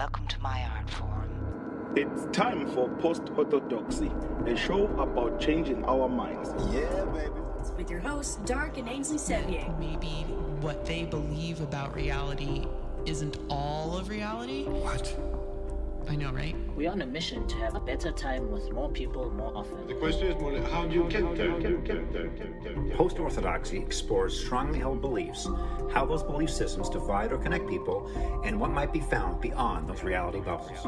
welcome to my art form. It's time for Post-Orthodoxy, a show about changing our minds. Yeah, baby. With your hosts, Dark and Ainsley Sevier. Maybe what they believe about reality isn't all of reality. What? I know, right? We're on a mission to have a better time with more people more often. The question is more, how do you get there? Post-Orthodoxy explores strongly held beliefs, how those belief systems divide or connect people, and what might be found beyond those reality bubbles.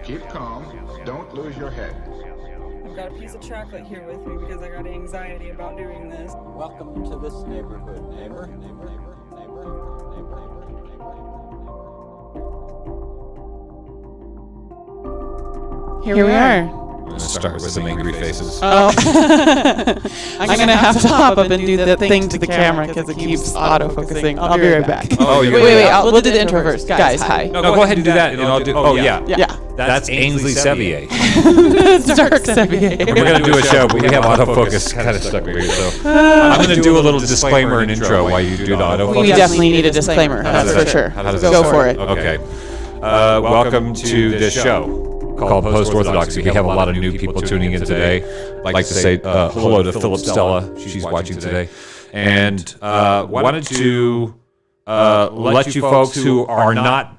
Keep calm. Don't lose your head. I've got a piece of chocolate here with me because I got anxiety about doing this. Welcome to this neighborhood, neighbor. Here we are. Let's start with some angry faces. Oh. I'm going to have to hop up and do that thing to the camera because it keeps autofocusing. I'll be right back. Oh, wait. We'll do the intro first. Guys, hi. No, go ahead and do that. And I'll do. Oh, yeah. That's Ainsley Sevier. It's Dark Sevier. We're going to do a show, but we have autofocus kind of stuck weird. So I'm going to do a little disclaimer and intro while you do the autofocus. We definitely need a disclaimer. That's for sure. Go for it. Okay. Welcome to this show called Post-Orthodoxy. We have a lot of new people tuning in today. I'd like to say hello to Philip Stella. She's watching today. And wanted to let you folks who are not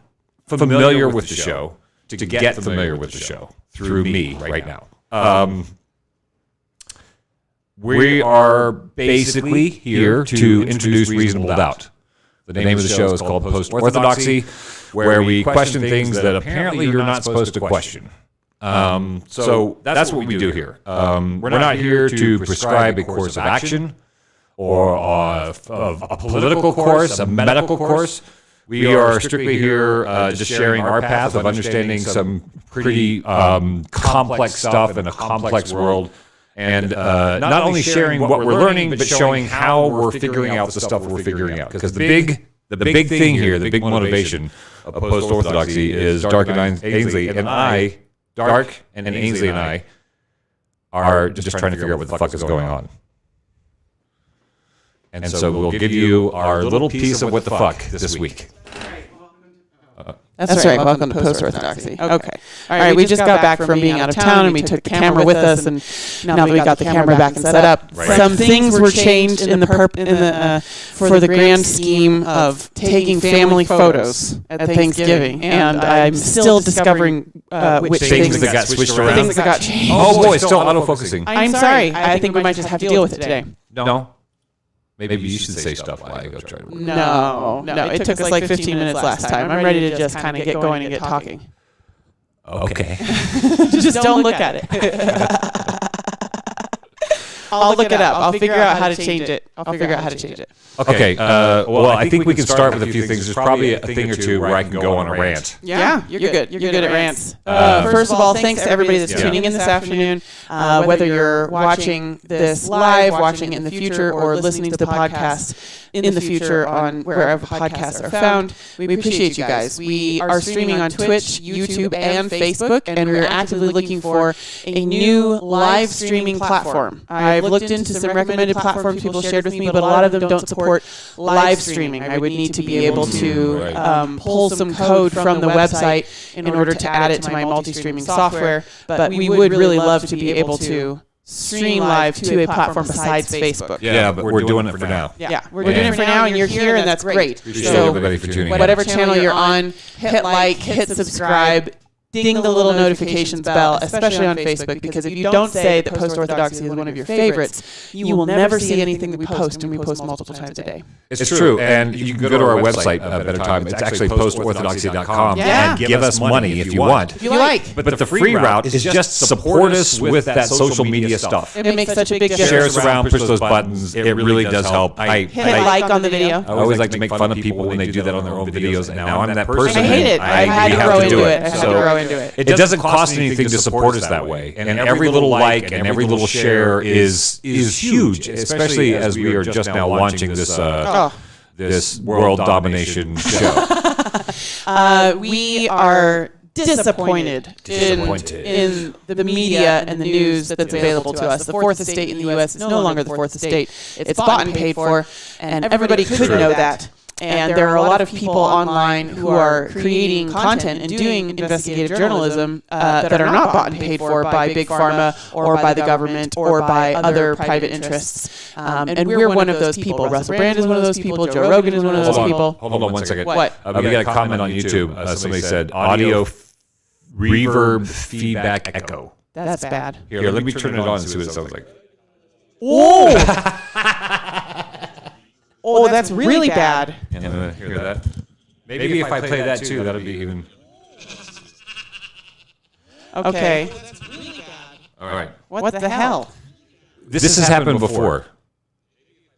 familiar with the show to get familiar with the show through me right now. We are basically here to introduce reasonable doubt. The name of the show is called Post-Orthodoxy, where we question things that apparently you're not supposed to question. So that's what we do here. We're not here to prescribe a course of action or a political course, a medical course. We are strictly here just sharing our path of understanding some pretty complex stuff in a complex world. And not only sharing what we're learning, but showing how we're figuring out the stuff we're figuring out. Because the big thing here, the big motivation of Post-Orthodoxy is Dark and Ainsley and I, Dark and Ainsley and I, are just trying to figure out what the fuck is going on. And so we'll give you our little piece of what the fuck this week. That's right. Welcome to Post-Orthodoxy. Okay. All right. We just got back from being out of town, and we took the camera with us, and now that we got the camera back and set up, some things were changed in the for the grand scheme of taking family photos at Thanksgiving, and I'm still discovering which things that got switched around. Things that got changed. Oh boy, it's still autofocusing. I'm sorry. I think we might just have to deal with it today. No. Maybe you should say stuff while I go try to. No. It took us like 15 minutes last time. I'm ready to just kind of get going and get talking. Okay. Just don't look at it. I'll look it up. I'll figure out how to change it. Okay. Well, I think we can start with a few things. There's probably a thing or two where I can go on a rant. Yeah, you're good. You're good at rants. First of all, thanks to everybody that's tuning in this afternoon. Whether you're watching this live, watching it in the future, or listening to the podcast in the future on wherever podcasts are found, we appreciate you guys. We are streaming on Twitch, YouTube, and Facebook, and we're actively looking for a new live streaming platform. I've looked into some recommended platforms people shared with me, but a lot of them don't support live streaming. I would need to be able to pull some code from the website in order to add it to my multi-streaming software, but we would really love to be able to stream live to a platform besides Facebook. Yeah, but we're doing it for now. Yeah, we're doing it for now, and you're here, and that's great. Appreciate everybody for tuning in. Whatever channel you're on, hit like, hit subscribe, ding the little notifications bell, especially on Facebook, because if you don't say that Post-Orthodoxy is one of your favorites, you will never see anything that we post, and we post multiple times a day. It's true, and you can go to our website, Better Time. It's actually postorthodoxy.com, and give us money if you want. If you like. But the free route is just support us with that social media stuff. It makes such a big difference. Share us around, push those buttons. It really does help. Hit like on the video. I always like to make fun of people when they do that on their own videos, and now I'm that person. I hate it. I had to grow into it. It doesn't cost anything to support us that way, and every little like and every little share is huge, especially as we are just now launching this this world domination show. We are disappointed in the media and the news that's available to us. The fourth estate in the U.S. is no longer the fourth estate. It's bought and paid for, and everybody could know that. And there are a lot of people online who are creating content and doing investigative journalism that are not bought and paid for by Big Pharma or by the government or by other private interests. And we're one of those people. Russell Brand is one of those people. Joe Rogan is one of those people. Hold on one second. What? We got a comment on YouTube. Somebody said audio reverb feedback echo. That's bad. Here, let me turn it on and see what it sounds like. Oh! Oh, that's really bad. Yeah, hear that? Maybe if I play that too, that'll be even. Okay. All right. What the hell? This has happened before.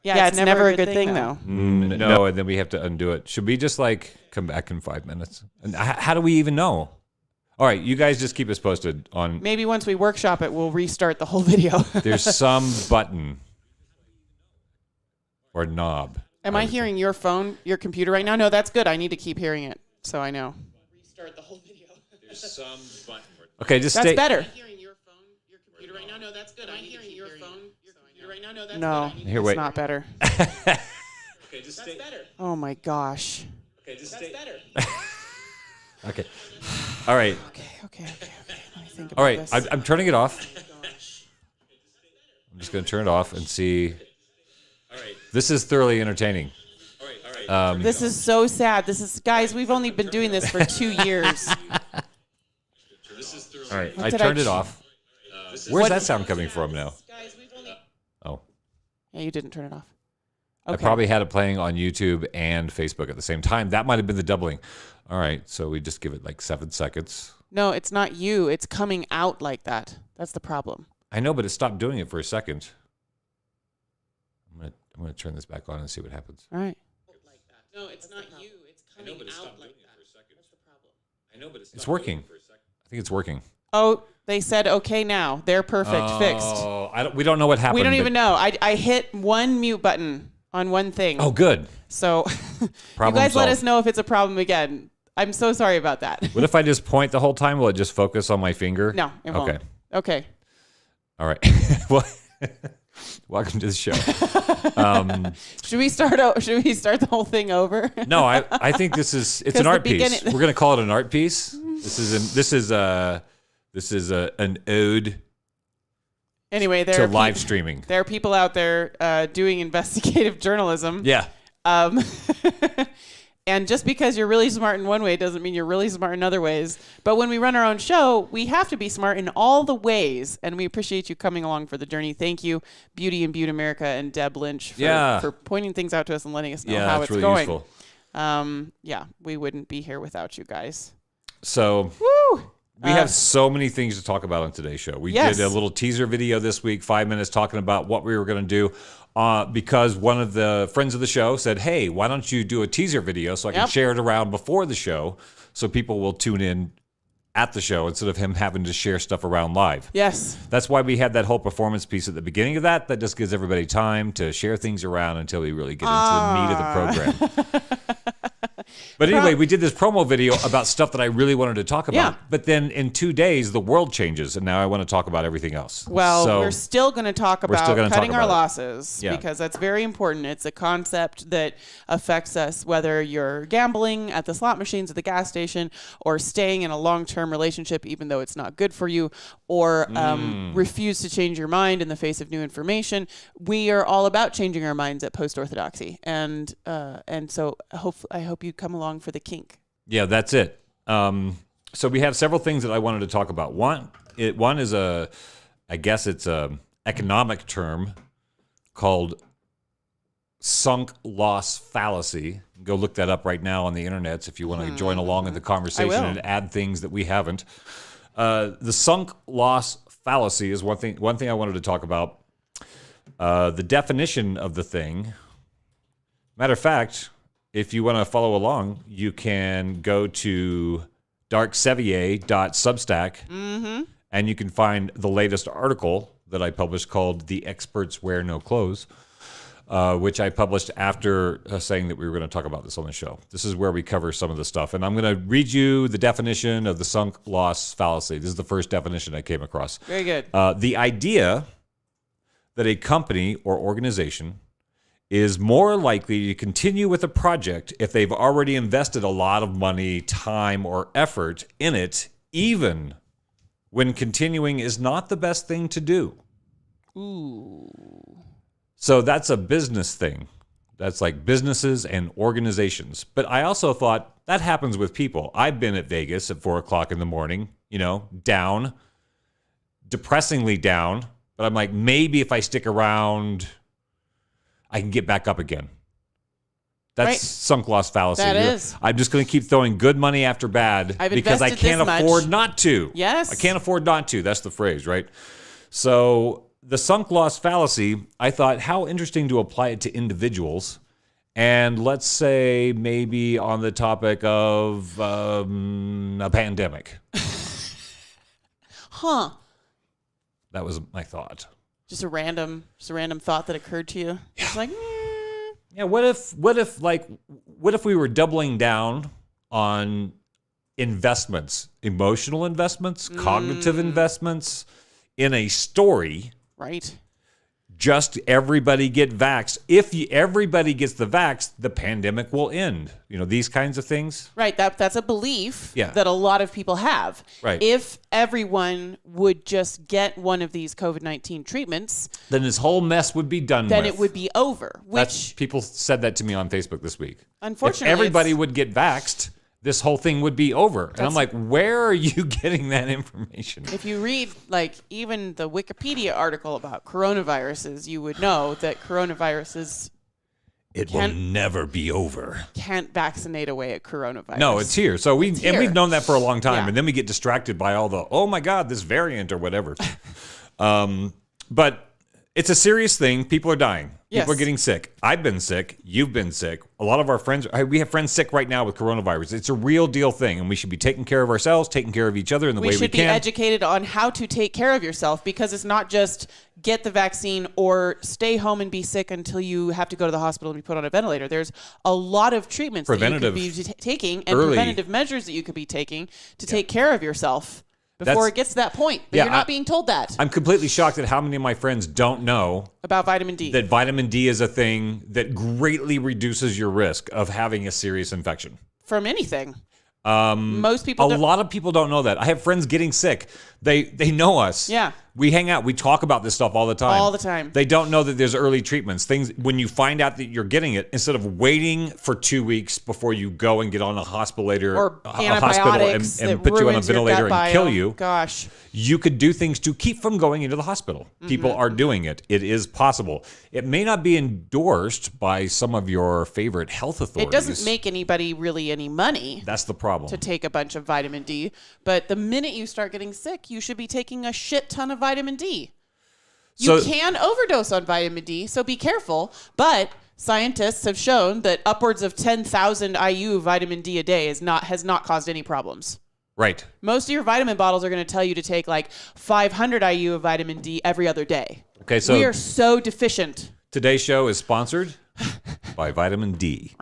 Yeah, it's never a good thing, though. No, and then we have to undo it. Should we just come back in 5 minutes? And how do we even know? All right, you guys just keep us posted on. Maybe once we workshop it, we'll restart the whole video. There's some button or knob. Am I hearing your phone, your computer right now? No, that's good. I need to keep hearing it, so I know. Restart the whole video. There's some button. Okay, just that's stay. better. Am I hearing your phone, your computer right now? No, that's good. I'm hearing your phone, your computer right now. No, that's good. No, it's not better. Okay, just stay. That's better. Oh my gosh. Okay, just stay. That's better. Okay. All right. Okay. Let me think about All right, this. I'm turning it off. I'm just going to turn it off and see. All right. This is thoroughly entertaining. All right. This is so sad. Guys, we've only been doing this for 2 years. All right, I turned it off. Where's that sound coming from now? Oh. Yeah, you didn't turn it off. Okay. I probably had it playing on YouTube and Facebook at the same time. That might have been the doubling. All right, so we just give it 7 seconds. No, it's not you. It's coming out like that. That's the problem. I know, but it stopped doing it for a second. I'm gonna turn this back on and see what happens. All right. No, it's not you. It's coming out like that. That's the problem. I know, but it's working. I think it's working. Oh, they said okay now. They're perfect. Fixed. Oh, we don't know what happened. We don't even know. I hit one mute button on one thing. Oh, good. So you guys let us know if it's a problem again. I'm so sorry about that. What if I just point the whole time? Will it just focus on my finger? No, it won't. Okay. All right. Well, welcome to the show. Should we start the whole thing over? No, I think it's an art piece. We're gonna call it an art piece. This is an ode. Anyway, to live streaming. There are people out there doing investigative journalism. Yeah. And just because you're really smart in one way doesn't mean you're really smart in other ways. But when we run our own show, we have to be smart in all the ways. And we appreciate you coming along for the journey. Thank you, Beauty and Butte America and Deb Lynch for pointing things out to us and letting us know how it's really going. Useful. We wouldn't be here without you guys. So we have so many things to talk about on today's show. We did a little teaser video this week, 5 minutes, talking about what we were going to do. Because one of the friends of the show said, hey, why don't you do a teaser video so I can share it around before the show so people will tune in at the show instead of him having to share stuff around live. Yes. That's why we had that whole performance piece at the beginning of that. That just gives everybody time to share things around until we really get into the meat of the program. But anyway, we did this promo video about stuff that I really wanted to talk about. Yeah. But then in 2 days, the world changes, and now I want to talk about everything else. Well, we're still going to talk about cutting our losses because that's very important. It's a concept that affects us, whether you're gambling at the slot machines at the gas station or staying in a long-term relationship, even though it's not good for you, or refuse to change your mind in the face of new information. We are all about changing our minds at Post-Orthodoxy. And so I hope you come along for the kink. Yeah, that's it. So we have several things that I wanted to talk about. One is I guess it's a economic term called sunk loss fallacy. Go look that up right now on the internet if you want to join along in the conversation and add things that we haven't. The sunk loss fallacy is one thing I wanted to talk about. The definition of the thing. Matter of fact, if you want to follow along, you can go to darksevier.substack, and you can find the latest article that I published called The Experts Wear No Clothes, which I published after saying that we were going to talk about this on the show. This is where we cover some of the stuff. And I'm going to read you the definition of the sunk loss fallacy. This is the first definition I came across. Very good. The idea that a company or organization is more likely to continue with a project if they've already invested a lot of money, time, or effort in it, even when continuing is not the best thing to do. Ooh. So that's a business thing. That's like businesses and organizations. But I also thought that happens with people. I've been at Vegas at 4 o'clock in the morning, down, depressingly down. But I'm like, maybe if I stick around, I can get back up again. That's right. Sunk loss fallacy. That is. I'm just going to keep throwing good money after bad because I can't afford not to. Yes. I can't afford not to. That's the phrase, right? So the sunk loss fallacy, I thought, how interesting to apply it to individuals. And let's say maybe on the topic of a pandemic. Huh. That was my thought. Just a random thought that occurred to you. Yeah. It's like, yeah. What if we were doubling down on investments, emotional investments, cognitive investments in a story? Right. Just everybody get vaxxed. If everybody gets the vax, the pandemic will end. These kinds of things. Right. That's a belief Yeah. that a lot of people have. Right. If everyone would just get one of these COVID-19 treatments, then this whole mess would be done then with. it would be over. Which People said that to me on Facebook this week. Unfortunately, if everybody would get vaxxed, this whole thing would be over. And I'm like, where are you getting that information? If you read, even the Wikipedia article about coronaviruses, you would know that coronaviruses will never be over. Can't vaccinate away a coronavirus. No, it's here. So we've known that for a long time. Yeah. And then we get distracted by all the, oh my God, this variant or whatever. But it's a serious thing. People are dying. Yes. People are getting sick. I've been sick. You've been sick. A lot of our friends, we have friends sick right now with coronavirus. It's a real deal thing, and we should be taking care of ourselves, taking care of each other in the way we can. We should be educated on how to take care of yourself, because it's not just get the vaccine or stay home and be sick until you have to go to the hospital and be put on a ventilator. There's a lot of treatments that you could be taking and preventative measures that you could be taking to take care of yourself before it gets to that point. But you're not being told that. I'm completely shocked at how many of my friends don't know about vitamin D. That vitamin D is a thing that greatly reduces your risk of having a serious infection. From anything. Most people A lot of people don't know that. I have friends getting sick. They know us. Yeah. We hang out. We talk about this stuff all the time. All the time. They don't know that there's early treatments. Things when you find out that you're getting it, instead of waiting for 2 weeks before you go and get on a hospital or a hospital and put you on a ventilator and kill you. Gosh. You could do things to keep from going into the hospital. Mm-hmm. People are doing it. It is possible. It may not be endorsed by some of your favorite health authorities. It doesn't make anybody really any money. That's the problem. To take a bunch of vitamin D. But the minute you start getting sick, you should be taking a shit ton of vitamin D. You can overdose on vitamin D, so be careful. But scientists have shown that upwards of 10,000 IU vitamin D a day has not caused any problems. Right. Most of your vitamin bottles are going to tell you to take 500 IU of vitamin D every other day. Okay, so we are so deficient. Today's show is sponsored by vitamin D.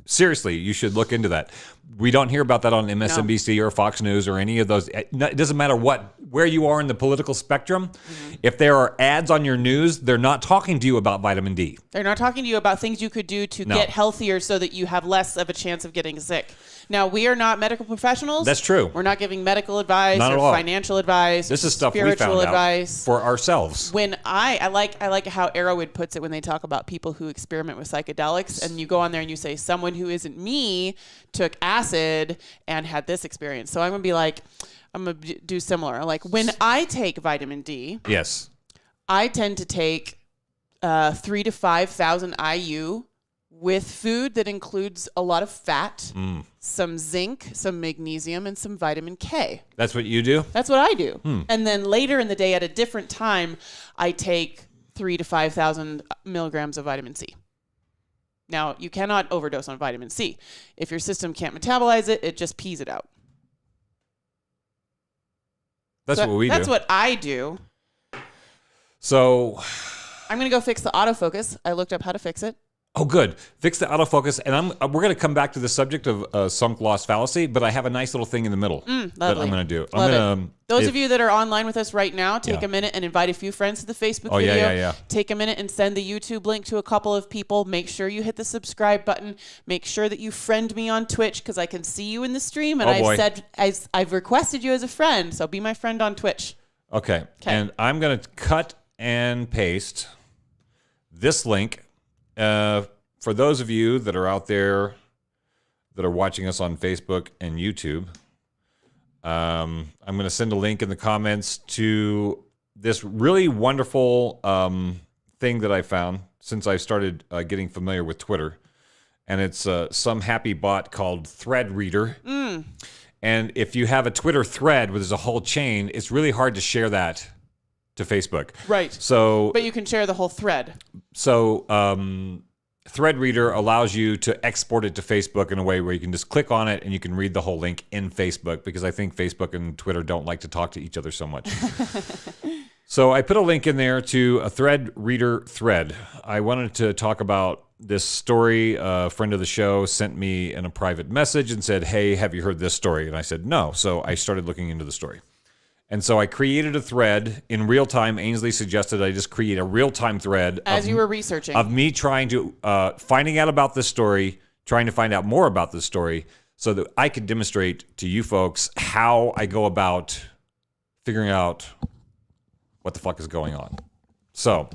Seriously, you should look into that. We don't hear about that on MSNBC or Fox News or any of those. It doesn't matter where you are in the political spectrum. Mm-hmm. If there are ads on your news, they're not talking to you about vitamin D. They're not talking to you about things you could do to get healthier so that you have less of a chance of getting sick. Now, we are not medical professionals. That's true. We're not giving medical advice or financial advice. This is stuff spiritual we found advice. out for ourselves. When I like how Arrowwood puts it when they talk about people who experiment with psychedelics, and you go on there and you say, someone who isn't me took acid and had this experience. So I'm going to be like, I'm going to do similar. Like when I take vitamin D, yes, I tend to take 3,000 to 5,000 IU with food that includes a lot of fat, some zinc, some magnesium, and some vitamin K. That's what you do? That's what I do. And then later in the day at a different time, I take 3,000 to 5,000 milligrams of vitamin C. Now, you cannot overdose on vitamin C. If your system can't metabolize it, it just pees it out. That's what we do. That's what I do. So I'm going to go fix the autofocus. I looked up how to fix it. Oh, good. Fix the autofocus. And we're going to come back to the subject of sunk lost fallacy, but I have a nice little thing in the middle that I'm going to do. Those of you that are online with us right now, take a minute and invite a few friends to the Facebook video. Yeah. Take a minute and send the YouTube link to a couple of people. Make sure you hit the subscribe button. Make sure that you friend me on Twitch because I can see you in the stream. And I've requested you as a friend, so be my friend on Twitch. Okay. And I'm going to cut and paste this link. For those of you that are out there that are watching us on Facebook and YouTube, I'm going to send a link in the comments to this really wonderful thing that I found since I started getting familiar with Twitter. And it's some happy bot called Thread Reader. And if you have a Twitter thread where there's a whole chain, it's really hard to share that to Facebook. Right. But you can share the whole thread. So Thread Reader allows you to export it to Facebook in a way where you can just click on it and you can read the whole link in Facebook, because I think Facebook and Twitter don't like to talk to each other so much. So I put a link in there to a Thread Reader thread. I wanted to talk about this story. A friend of the show sent me in a private message and said, "Hey, have you heard this story?" And I said, "No." So I started looking into the story. And so I created a thread in real time. Ainsley suggested I just create a real-time thread. As you were researching. Of me trying to, finding out about this story, trying to find out more about this story so that I could demonstrate to you folks how I go about figuring out what the fuck is going on. So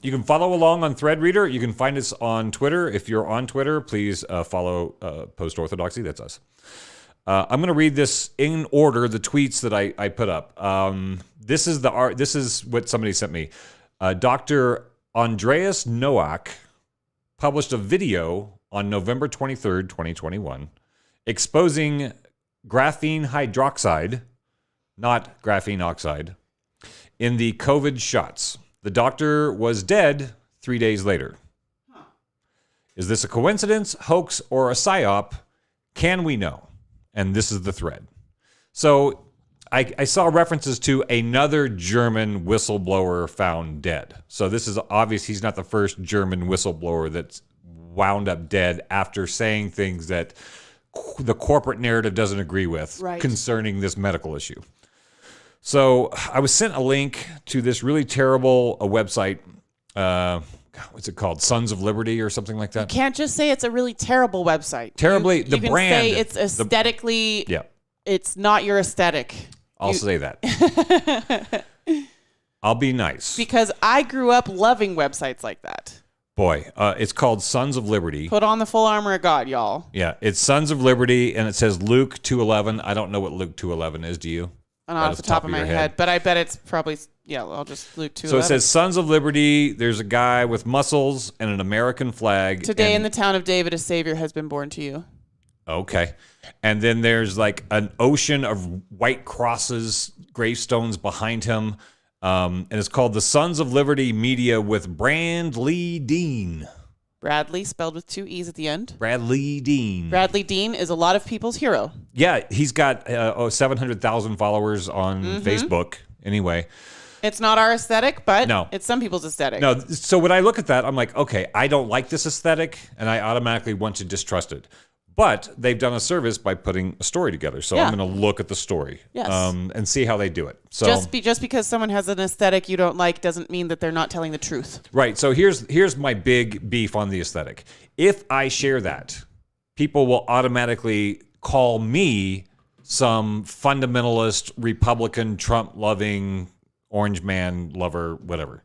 you can follow along on Thread Reader. You can find us on Twitter. If you're on Twitter, please follow Post-Orthodoxy. That's us. I'm going to read this in order, the tweets that I put up. This is what somebody sent me. Dr. Andreas Nowak published a video on November 23rd, 2021, exposing graphene hydroxide, not graphene oxide, in the COVID shots. The doctor was dead 3 days later. Is this a coincidence, hoax, or a psyop? Can we know? And this is the thread. So I saw references to another German whistleblower found dead. So this is obvious he's not the first German whistleblower that's wound up dead after saying things that the corporate narrative doesn't agree with concerning this medical issue. So I was sent a link to this really terrible website. What's it called? Sons of Liberty or something like that? You can't just say it's a really terrible website. Terribly, the brand. You can say it's aesthetically, it's not your aesthetic. I'll say that. I'll be nice. Because I grew up loving websites like that. Boy, it's called Sons of Liberty. Put on the full armor of God, y'all. Yeah, it's Sons of Liberty, and it says Luke 2:11. I don't know what Luke 2:11 is, do you? Not off the top of my head, but I bet it's probably, I'll just Luke 2:11. So it says Sons of Liberty. There's a guy with muscles and an American flag. Today in the town of David, a savior has been born to you. Okay. And then there's like an ocean of white crosses, gravestones behind him. And it's called the Sons of Liberty Media with Bradley Dean. Bradley, spelled with 2 E's at the end. Bradley Dean. Bradley Dean is a lot of people's hero. Yeah, he's got 700,000 followers on Facebook. Anyway. It's not our aesthetic, but no. It's some people's aesthetic. No, so when I look at that, I'm like, okay, I don't like this aesthetic, and I automatically want to distrust it. But they've done a service by putting a story together, so I'm going to look at the story and see how they do it. So just because someone has an aesthetic you don't like doesn't mean that they're not telling the truth. Right. So here's my big beef on the aesthetic. If I share that, people will automatically call me some fundamentalist, Republican, Trump-loving, orange man lover, whatever.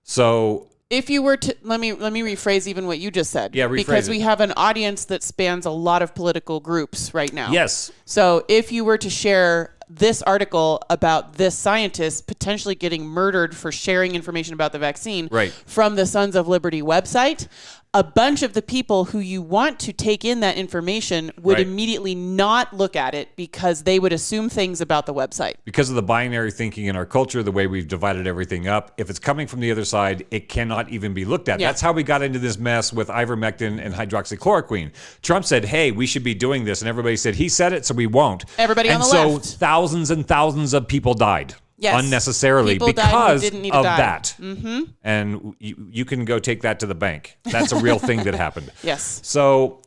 So if you were to let me rephrase even what you just said. Yeah, rephrase because it. we have an audience that spans a lot of political groups right now. Yes. So if you were to share this article about this scientist potentially getting murdered for sharing information about the vaccine from the Sons of Liberty website, a bunch of the people who you want to take in that information would immediately not look at it because they would assume things about the website. Because of the binary thinking in our culture, the way we've divided everything up, if it's coming from the other side, it cannot even be looked at. Yeah. That's how we got into this mess with ivermectin and hydroxychloroquine. Trump said, hey, we should be doing this. And everybody said, he said it, so we won't. Everybody on the left. And so thousands and thousands of people died. unnecessarily People died who because didn't need to of die. that. Mm-hmm. And you can go take that to the bank. That's a real thing that happened. Yes. So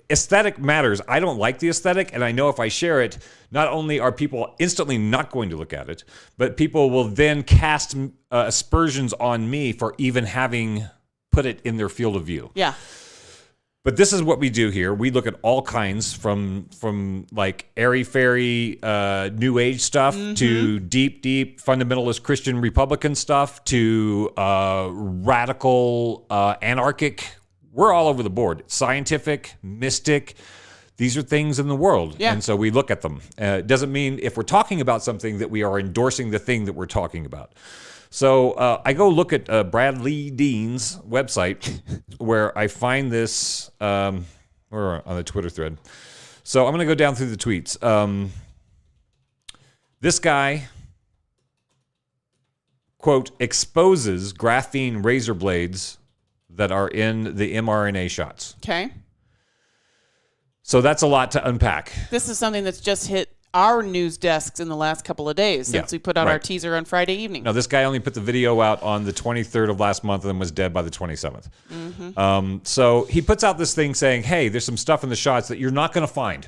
aesthetic matters. I don't like the aesthetic, and I know if I share it, not only are people instantly not going to look at it, but people will then cast aspersions on me for even having put it in their field of view. Yeah. But this is what we do here. We look at all kinds from like airy-fairy New Age stuff to deep fundamentalist Christian Republican stuff to radical anarchic. We're all over the board. Scientific, mystic. These are things in the world. Yeah. And so we look at them. It doesn't mean if we're talking about something that we are endorsing the thing that we're talking about. So I go look at Bradley Dean's website where I find this, or on the Twitter thread. So I'm going to go down through the tweets. This guy, quote, exposes graphene razor blades that are in the mRNA shots. Okay. So that's a lot to unpack. This is something that's just hit our news desks in the last couple of days since we put out our teaser on Friday evening. No, this guy only put the video out on the 23rd of last month and was dead by the 27th. Mm-hmm. So he puts out this thing saying, hey, there's some stuff in the shots that you're not going to find.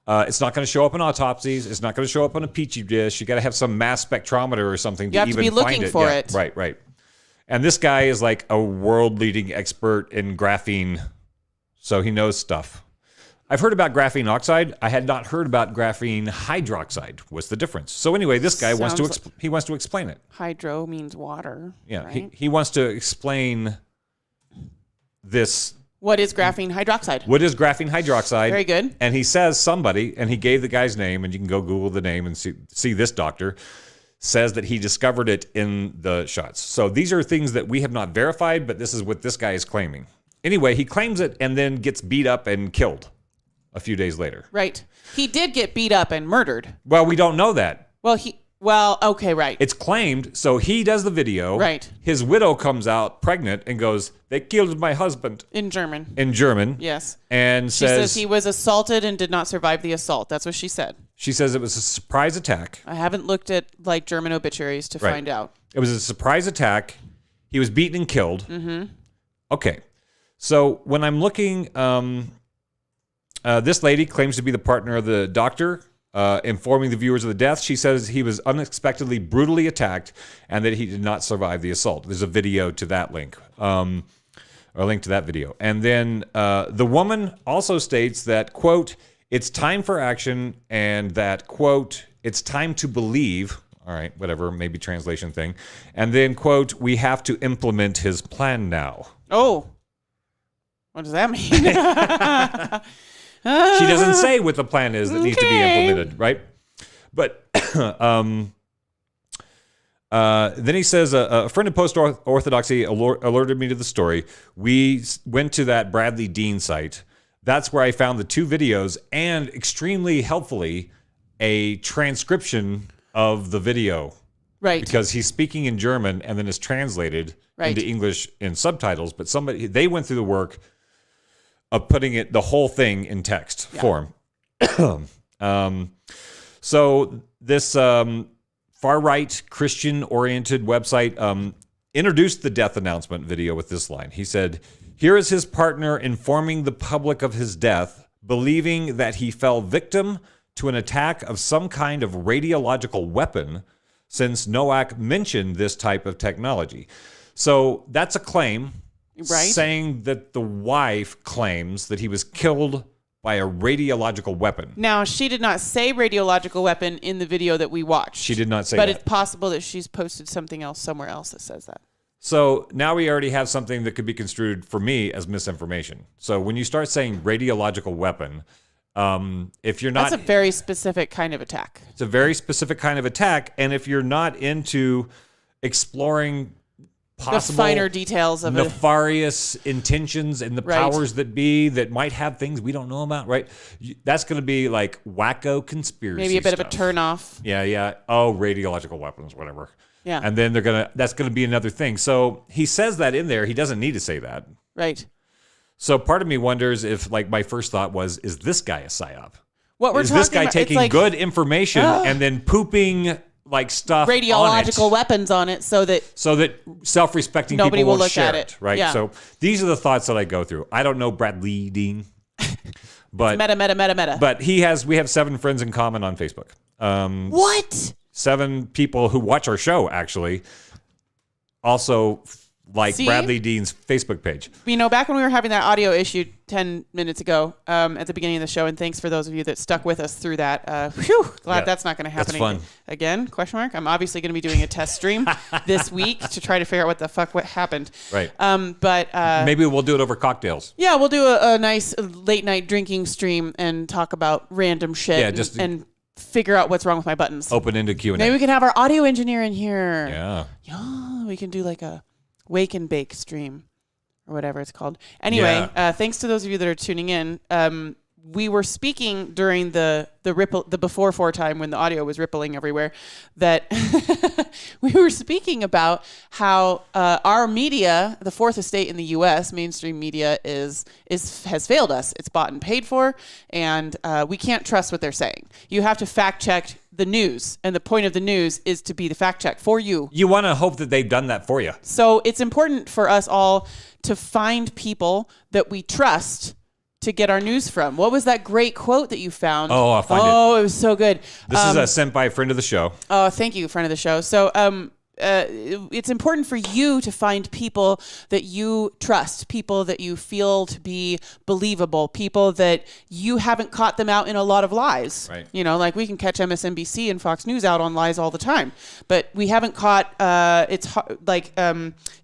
It's not going to show up in autopsies. It's not going to show up on a Petri dish. You got to have some mass spectrometer or something to even find it. You have to be looking for it. Right. And this guy is like a world-leading expert in graphene, so he knows stuff. I've heard about graphene oxide. I had not heard about graphene hydroxide. What's the difference? So anyway, this guy wants to explain it. Hydro means water. Yeah, right? he wants to explain this. What is graphene hydroxide? What is graphene hydroxide? Very good. And he says somebody, and he gave the guy's name, and you can go Google the name and see this doctor, says that he discovered it in the shots. So these are things that we have not verified, but this is what this guy is claiming. Anyway, he claims it and then gets beat up and killed a few days later. Right. He did get beat up and murdered. Well, we don't know that. Okay, right. It's claimed. So he does the video. Right. His widow comes out pregnant and goes, they killed my husband. In German. Yes. And she says he was assaulted and did not survive the assault. That's what she said. She says it was a surprise attack. I haven't looked at like German obituaries to find out. It was a surprise attack. He was beaten and killed. Mm-hmm. Okay. So when I'm looking, this lady claims to be the partner of the doctor, informing the viewers of the death. She says he was unexpectedly brutally attacked and that he did not survive the assault. There's a video to that link, or a link to that video. And then the woman also states that, quote, it's time for action, and that, quote, it's time to believe. All right, whatever, maybe translation thing. And then, quote, we have to implement his plan now. Oh, what does that mean? She doesn't say what the plan is that needs to be implemented, right? But then he says, a friend of Post-Orthodoxy alerted me to the story. We went to that Bradley Dean site. That's where I found the two videos and, extremely helpfully, a transcription of the video. Right. Because he's speaking in German and then is translated into English in subtitles. But they went through the work of putting the whole thing in text form. So this far-right Christian-oriented website introduced the death announcement video with this line. He said, here is his partner informing the public of his death, believing that he fell victim to an attack of some kind of radiological weapon, since Nowak mentioned this type of technology. So that's a claim, saying that the wife claims that he was killed by a radiological weapon. Now, she did not say radiological weapon in the video that we watched. She did not say that. But it's possible that she's posted something else somewhere else that says that. So now we already have something that could be construed for me as misinformation. So when you start saying radiological weapon, if you're not... That's a very specific kind of attack. It's a very specific kind of attack. And if you're not into exploring possible... the finer details of nefarious intentions and the powers that be that might have things we don't know about, right? That's going to be like wacko conspiracy Maybe a bit stuff. of a turnoff. Yeah. Oh, radiological weapons, whatever. Yeah. And then that's going to be another thing. So he says that in there. He doesn't need to say that. Right. So part of me wonders if, like, my first thought was, is this guy a psyop? What we're is talking this guy about, taking good information and then pooping like stuff radiological on it, weapons on it so that self-respecting nobody people will won't look share at it, it. right? Yeah. So these are the thoughts that I go through. I don't know Bradley Dean, but meta. But we have 7 friends in common on Facebook. What? 7 people who watch our show actually also like Bradley Dean's Facebook page. Back when we were having that audio issue 10 minutes ago at the beginning of the show, and thanks for those of you that stuck with us through that. Glad that's not going to happen again, question mark. I'm obviously going to be doing a test stream this week to try to figure out what happened. Right. But maybe we'll do it over cocktails. Yeah, we'll do a nice late night drinking stream and talk about random shit and figure out what's wrong with my buttons. Open-ended Q&A. Maybe we can have our audio engineer in here. Yeah. We can do like a wake and bake stream or whatever it's called. Anyway, thanks to those of you that are tuning in. We were speaking during the before 4 time when the audio was rippling everywhere, that we were speaking about how our media, the fourth estate in the U.S., mainstream media has failed us. It's bought and paid for, and we can't trust what they're saying. You have to fact check the news, and the point of the news is to be the fact check for you. You want to hope that they've done that for you. So it's important for us all to find people that we trust to get our news from. What was that great quote that you found? Oh, I'll find it. Oh, it was so good. This is sent by a friend of the show. Oh, thank you, friend of the show. So it's important for you to find people that you trust, people that you feel to be believable, people that you haven't caught them out in a lot of lies. Right. Like we can catch MSNBC and Fox News out on lies all the time, but we haven't caught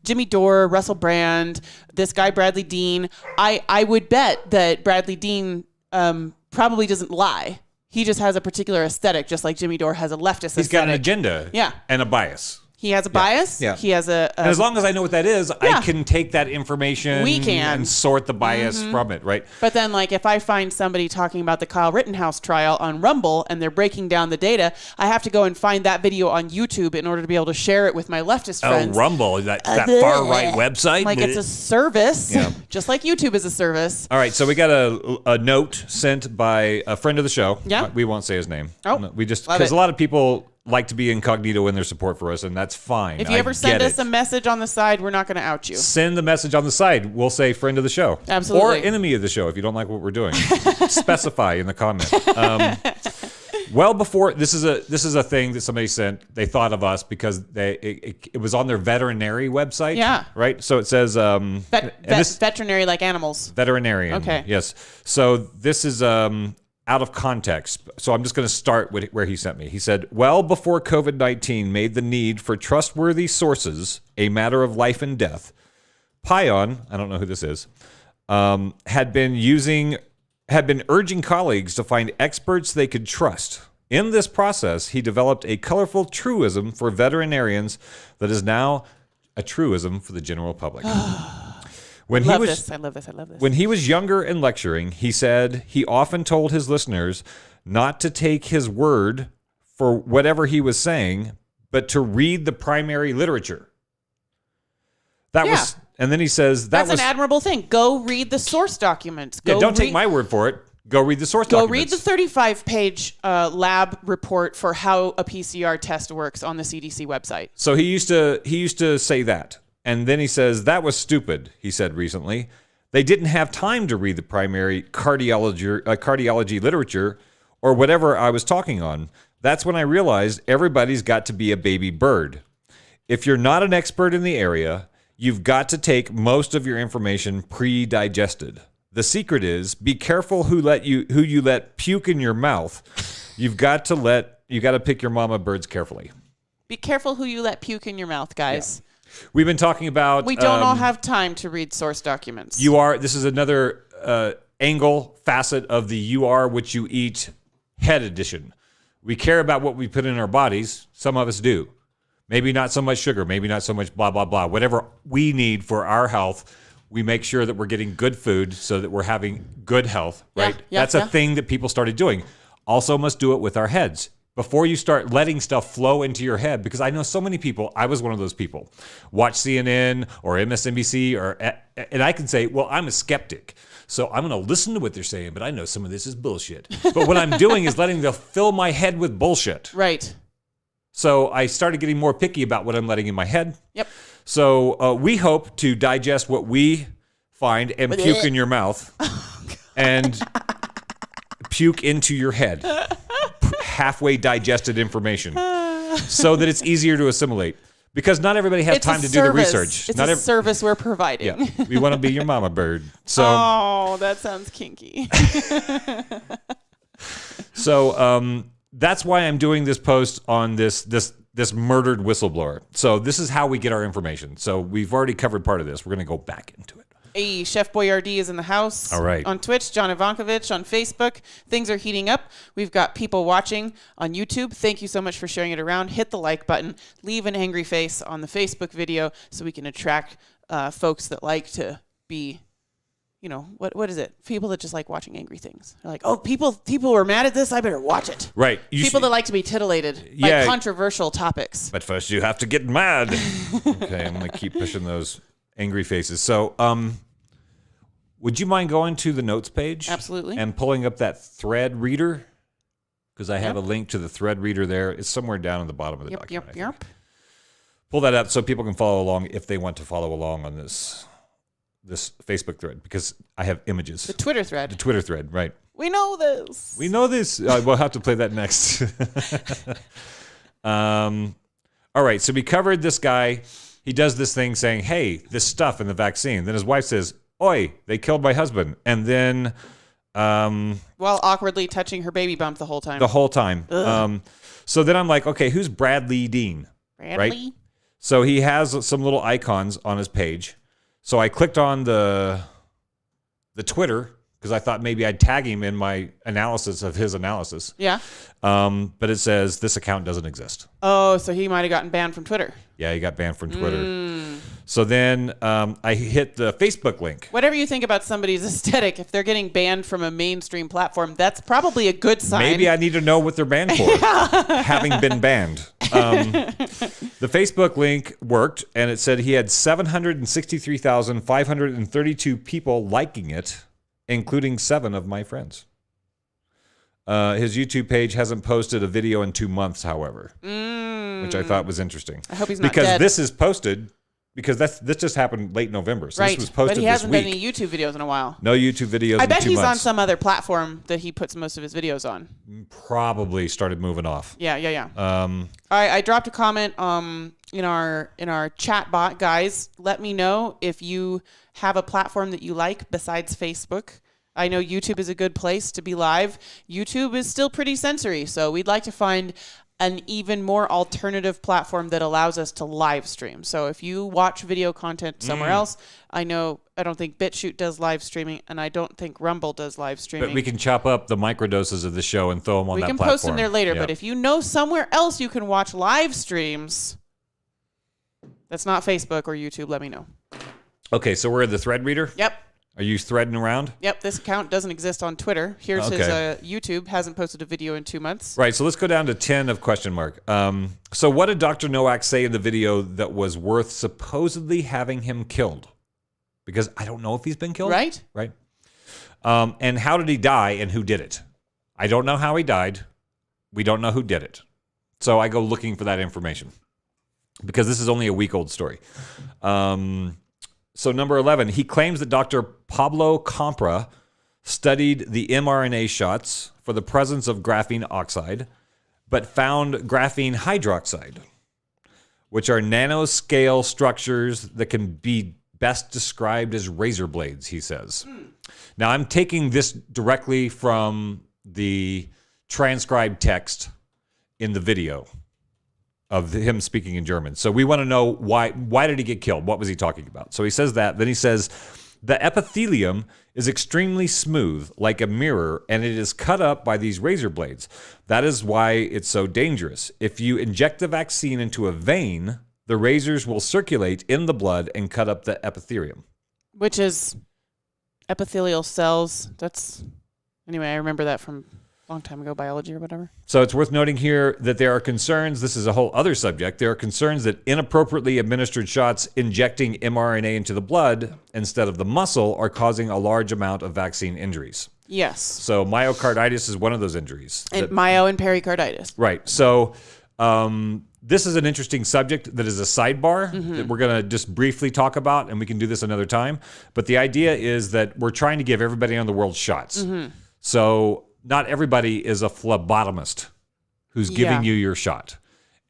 Jimmy Dore, Russell Brand, this guy Bradley Dean. I would bet that Bradley Dean probably doesn't lie. He just has a particular aesthetic, just like Jimmy Dore has a leftist aesthetic. He's got an agenda and a bias. He has a bias. Yeah. He has and as long as I know what that is, I can take that information and sort the bias from it, right? But then, if I find somebody talking about the Kyle Rittenhouse trial on Rumble and they're breaking down the data, I have to go and find that video on YouTube in order to be able to share it with my leftist friends. Oh, Rumble, that far-right website? It's a service, just like YouTube is a service. All right, so we got a note sent by a friend of the show. Yeah. We won't say his name. Oh, we just because a lot of people like to be incognito in their support for us, and that's fine. If you ever send us a message on the side, we're not going to out you. Send the message on the side. We'll say friend of the show. Absolutely. Or enemy of the show if you don't like what we're doing. Specify in the comment. Well, before this is a thing that somebody sent. They thought of us because it was on their veterinary website. Yeah. Right. So it says veterinary, like animals. Veterinarian. Okay. Yes. So this is out of context. So I'm just going to start with where he sent me. He said, well before COVID-19 made the need for trustworthy sources a matter of life and death, Pion, I don't know who this is, had been urging colleagues to find experts they could trust. In this process, he developed a colorful truism for veterinarians that is now a truism for the general public. I love this. When he was younger and lecturing, he said he often told his listeners not to take his word for whatever he was saying, but to read the primary literature. And then he says that's an admirable thing. Go read the source documents. Don't take my word for it. Go read the source documents. Go read the 35-page lab report for how a PCR test works on the CDC website. So he used to say that. And then he says, that was stupid, he said recently. They didn't have time to read the primary cardiology literature or whatever I was talking on. That's when I realized everybody's got to be a baby bird. If you're not an expert in the area, you've got to take most of your information pre-digested. The secret is be careful who you let puke in your mouth. You got to pick your mama birds carefully. Be careful who you let puke in your mouth, guys. Yeah. We've been talking about... We don't all have time to read source documents. This is another facet of the you are what you eat head edition. We care about what we put in our bodies. Some of us do. Maybe not so much sugar, maybe not so much blah, blah, blah. Whatever we need for our health, we make sure that we're getting good food so that we're having good health, right? That's a thing that people started doing. Also must do it with our heads. Before you start letting stuff flow into your head, because I know so many people, I was one of those people, watch CNN or MSNBC, and I can say, well, I'm a skeptic, so I'm going to listen to what they're saying, but I know some of this is bullshit. But what I'm doing is letting them fill my head with bullshit. Right. So I started getting more picky about what I'm letting in my head. Yep. So we hope to digest what we find and puke in your mouth and puke into your head. Halfway digested information so that it's easier to assimilate. Because not everybody has time to do the research. It's a service we're providing. Yeah, we want to be your mama bird. So, oh, that sounds kinky. So that's why I'm doing this post on this murdered whistleblower. So this is how we get our information. So we've already covered part of this. We're going to go back into it. Hey, Chef Boyardee is in the house. All right. On Twitch, John Ivankovich on Facebook. Things are heating up. We've got people watching on YouTube. Thank you so much for sharing it around. Hit the like button. Leave an angry face on the Facebook video so we can attract folks that like to be, what is it? People that just like watching angry things. They're like, oh, people were mad at this. I better watch it. Right. People that like to be titillated by controversial topics. But first you have to get mad. Okay, I'm going to keep pushing those angry faces. So, would you mind going to the notes page? Absolutely. And pulling up that thread reader? Because I have a link to the thread reader there. It's somewhere down at the bottom of the document. Yep. Pull that up so people can follow along if they want to follow along on this Facebook thread, because I have images. The Twitter thread. The Twitter thread, right. We know this. We'll have to play that next. All right, so we covered this guy. He does this thing saying, hey, this stuff in the vaccine. Then his wife says, oi, they killed my husband. And then... while awkwardly touching her baby bump the whole time. The whole time. So then I'm like, okay, who's Bradley Dean? Bradley? Right? So he has some little icons on his page. So I clicked on the Twitter because I thought maybe I'd tag him in my analysis of his analysis. Yeah. But it says this account doesn't exist. Oh, so he might have gotten banned from Twitter. Yeah, he got banned from Twitter. So then I hit the Facebook link. Whatever you think about somebody's aesthetic, if they're getting banned from a mainstream platform, that's probably a good sign. Maybe I need to know what they're banned for, having been banned. The Facebook link worked, and it said he had 763,532 people liking it, including 7 of my friends. His YouTube page hasn't posted a video in 2 months, however, which I thought was interesting. I hope he's not because dead. This is posted because this just happened late November, so right. this was posted but he this hasn't week. done any YouTube videos in a while. No YouTube videos. I bet in 2 he's months. on some other platform that he puts most of his videos on. Probably started moving off. Yeah. I dropped a comment in our chat bot, guys. Let me know if you have a platform that you like besides Facebook. I know YouTube is a good place to be live. YouTube is still pretty censory, so we'd like to find an even more alternative platform that allows us to live stream. So if you watch video content somewhere else, I don't think BitChute does live streaming, and I don't think Rumble does live streaming. But we can chop up the microdoses of the show and throw them on that platform. We can post them there later, but if you know somewhere else you can watch live streams, that's not Facebook or YouTube, let me know. Okay, so we're in the thread reader? Yep. Are you threading around? Yep, this account doesn't exist on Twitter. Here's his YouTube. Hasn't posted a video in 2 months. Right, so let's go down to 10 of question mark. So what did Dr. Nowak say in the video that was worth supposedly having him killed? Because I don't know if he's been killed. Right. And how did he die and who did it? I don't know how he died. We don't know who did it. So I go looking for that information. Because this is only a week-old story. So number 11, he claims that Dr. Pablo Compra studied the mRNA shots for the presence of graphene oxide, but found graphene hydroxide, which are nanoscale structures that can be best described as razor blades, he says. Now, I'm taking this directly from the transcribed text in the video of him speaking in German. So we want to know why did he get killed? What was he talking about? So he says that. Then he says, the epithelium is extremely smooth, like a mirror, and it is cut up by these razor blades. That is why it's so dangerous. If you inject the vaccine into a vein, the razors will circulate in the blood and cut up the epithelium. Which is epithelial cells. Anyway, I remember that from long time ago, biology or whatever. So it's worth noting here that there are concerns, this is a whole other subject, there are concerns that inappropriately administered shots injecting mRNA into the blood instead of the muscle are causing a large amount of vaccine injuries. Yes. So myocarditis is one of those injuries. And myo and pericarditis. Right. So This is an interesting subject that is a sidebar that we're going to just briefly talk about, and we can do this another time. But the idea is that we're trying to give everybody in the world shots. So not everybody is a phlebotomist who's giving you your shot.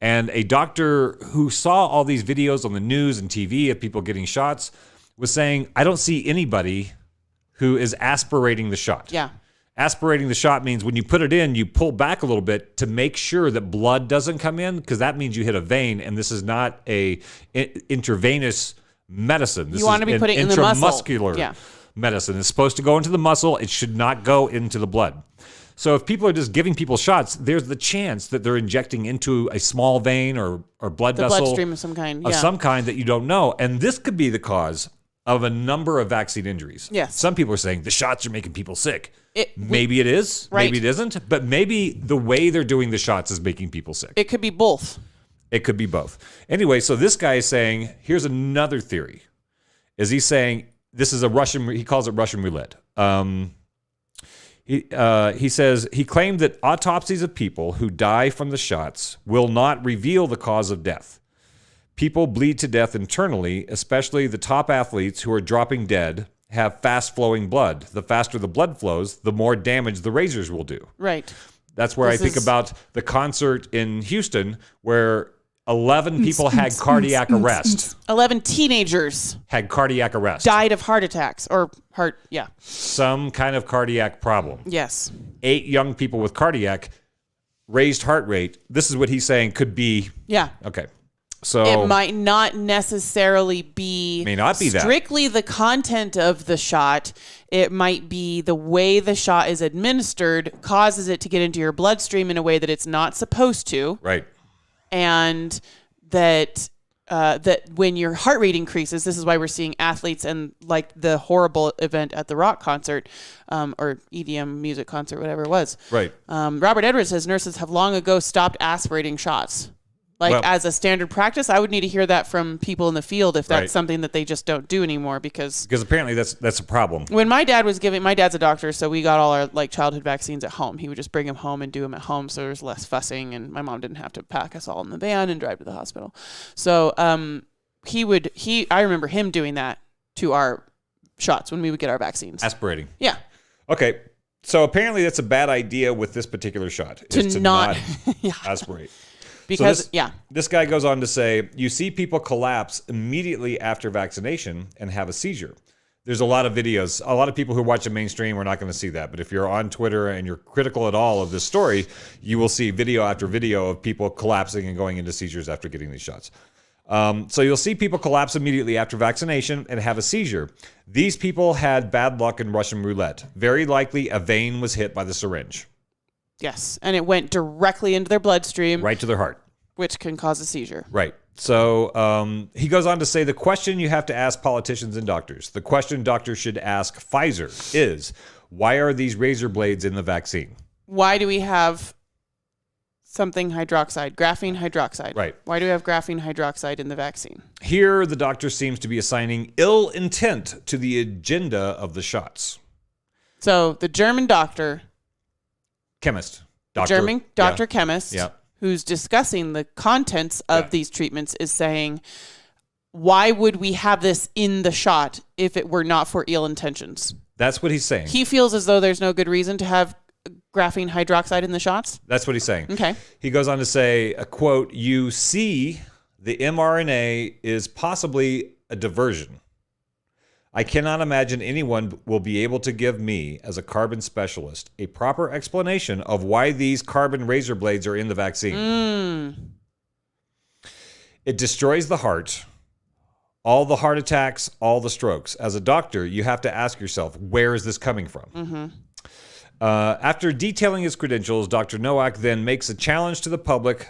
And a doctor who saw all these videos on the news and TV of people getting shots was saying, I don't see anybody who is aspirating the shot. Yeah. Aspirating the shot means when you put it in, you pull back a little bit to make sure that blood doesn't come in, because that means you hit a vein, and this is not a intravenous medicine. This you want to be putting it in the muscle. Intramuscular medicine. It's supposed to go into the muscle. It should not go into the blood. So if people are just giving people shots, there's the chance that they're injecting into a small vein or blood vessel. The bloodstream of some kind. Of some kind that you don't know. And this could be the cause of a number of vaccine injuries. Yes. Some people are saying the shots are making people sick. Maybe it is. Right. Maybe it isn't. But maybe the way they're doing the shots is making people sick. It could be both. It could be both. Anyway, so this guy is saying, here's another theory. Is he saying this is he calls it Russian roulette. He says he claimed that autopsies of people who die from the shots will not reveal the cause of death. People bleed to death internally, especially the top athletes who are dropping dead have fast-flowing blood. The faster the blood flows, the more damage the razors will do. Right. That's where I think about the concert in Houston where 11 people had cardiac arrest. 11 teenagers had cardiac arrest. Died of heart attacks or some kind of cardiac problem. Yes. 8 young people with cardiac raised heart rate. This is what he's saying could be. Yeah. Okay. So it might not necessarily be strictly the content of the shot. It might be the way the shot is administered causes it to get into your bloodstream in a way that it's not supposed to. Right. And that when your heart rate increases, this is why we're seeing athletes and like the horrible event at the rock concert or EDM music concert, whatever it was. Right. Robert Edwards says nurses have long ago stopped aspirating shots. As a standard practice, I would need to hear that from people in the field if that's something that they just don't do anymore because apparently that's a problem. When my dad's a doctor, so we got all our childhood vaccines at home. He would just bring them home and do them at home, so there's less fussing, and my mom didn't have to pack us all in the van and drive to the hospital. So I remember him doing that to our shots when we would get our vaccines. Aspirating. Yeah. Okay. So apparently that's a bad idea with this particular shot. To not aspirate. Because, this guy goes on to say, you see people collapse immediately after vaccination and have a seizure. There's a lot of videos. A lot of people who watch the mainstream are not going to see that. But if you're on Twitter and you're critical at all of this story, you will see video after video of people collapsing and going into seizures after getting these shots. So you'll see people collapse immediately after vaccination and have a seizure. These people had bad luck in Russian roulette. Very likely a vein was hit by the syringe. Yes, and it went directly into their bloodstream. Right to their heart. Which can cause a seizure. Right. So he goes on to say the question you have to ask politicians and doctors, the question doctors should ask Pfizer is, why are these razor blades in the vaccine? Why do we have graphene hydroxide? Right. Why do we have graphene hydroxide in the vaccine? Here, the doctor seems to be assigning ill intent to the agenda of the shots. So the German doctor... Chemist. Chemist, who's discussing the contents of these treatments is saying, why would we have this in the shot if it were not for ill intentions? That's what he's saying. He feels as though there's no good reason to have graphene hydroxide in the shots? That's what he's saying. Okay. He goes on to say, a quote, you see the mRNA is possibly a diversion. I cannot imagine anyone will be able to give me, as a carbon specialist, a proper explanation of why these carbon razor blades are in the vaccine. It destroys the heart, all the heart attacks, all the strokes. As a doctor, you have to ask yourself, where is this coming from? After detailing his credentials, Dr. Nowak then makes a challenge to the public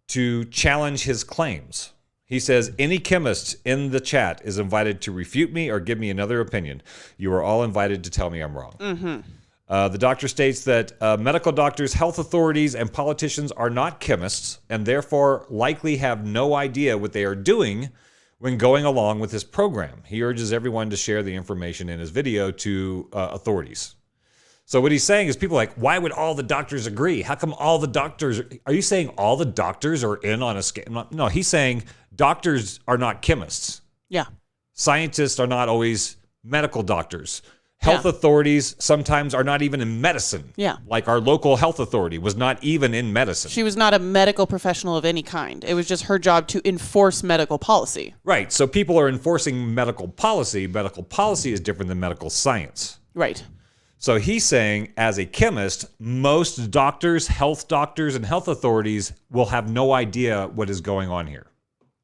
to challenge his claims. He says, any chemist in the chat is invited to refute me or give me another opinion. You are all invited to tell me I'm wrong. The doctor states that medical doctors, health authorities, and politicians are not chemists and therefore likely have no idea what they are doing when going along with his program. He urges everyone to share the information in his video to authorities. So what he's saying is people are like, why would all the doctors agree? How come all the doctors, are you saying all the doctors are in on a scam? No, he's saying doctors are not chemists. Yeah. Scientists are not always medical doctors. Health authorities sometimes are not even in medicine. Yeah. Like our local health authority was not even in medicine. She was not a medical professional of any kind. It was just her job to enforce medical policy. Right. So people are enforcing medical policy. Medical policy is different than medical science. Right. So he's saying, as a chemist, most doctors, and health authorities will have no idea what is going on here,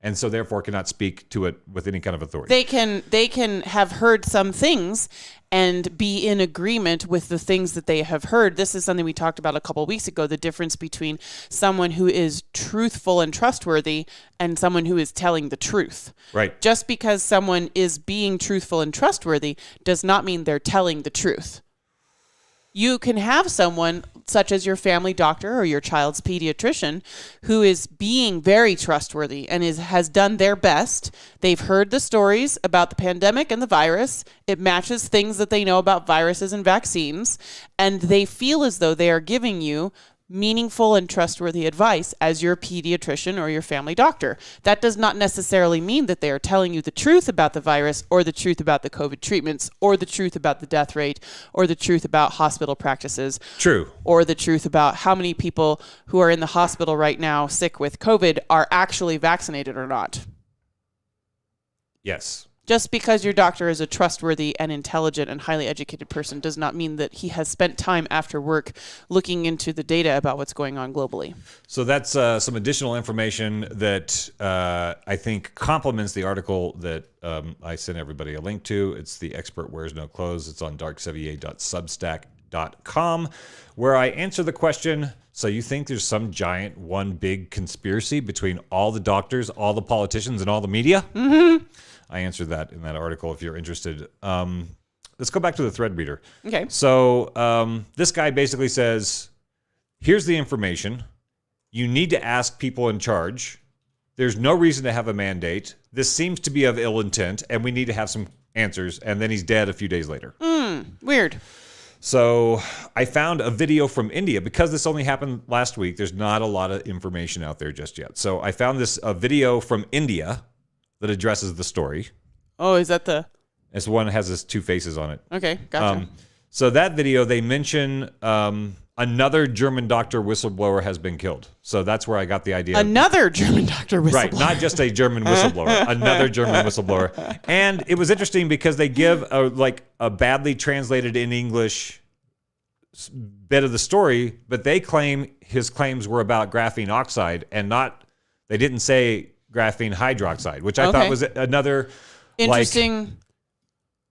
and so therefore cannot speak to it with any kind of authority. They can have heard some things and be in agreement with the things that they have heard. This is something we talked about a couple of weeks ago, the difference between someone who is truthful and trustworthy and someone who is telling the truth. Right. Just because someone is being truthful and trustworthy does not mean they're telling the truth. You can have someone such as your family doctor or your child's pediatrician who is being very trustworthy and has done their best. They've heard the stories about the pandemic and the virus. It matches things that they know about viruses and vaccines, and they feel as though they are giving you meaningful and trustworthy advice as your pediatrician or your family doctor. That does not necessarily mean that they are telling you the truth about the virus or the truth about the COVID treatments or the truth about the death rate or the truth about hospital practices. True. Or the truth about how many people who are in the hospital right now sick with COVID are actually vaccinated or not. Yes. Just because your doctor is a trustworthy and intelligent and highly educated person does not mean that he has spent time after work looking into the data about what's going on globally. So that's some additional information that I think complements the article that I sent everybody a link to. It's The Expert Wears No Clothes. It's on darksevier.substack.com, where I answer the question, so you think there's some giant one big conspiracy between all the doctors, all the politicians, and all the media? Mm-hmm. I answered that in that article if you're interested. Let's go back to the thread reader. Okay. So this guy basically says, here's the information. You need to ask people in charge. There's no reason to have a mandate. This seems to be of ill intent, and we need to have some answers. And then he's dead a few days later. Weird. So I found a video from India. Because this only happened last week, there's not a lot of information out there just yet. So I found a video from India that addresses the story. Oh, is that the... It's the one that has his two faces on it. Okay, gotcha. So that video, they mention another German doctor whistleblower has been killed. So that's where I got the idea. Another German doctor whistleblower. Right, not just a German whistleblower, another German whistleblower. And it was interesting because they give a badly translated in English bit of the story, but they claim his claims were about graphene oxide and not, they didn't say graphene hydroxide, which I thought was another interesting.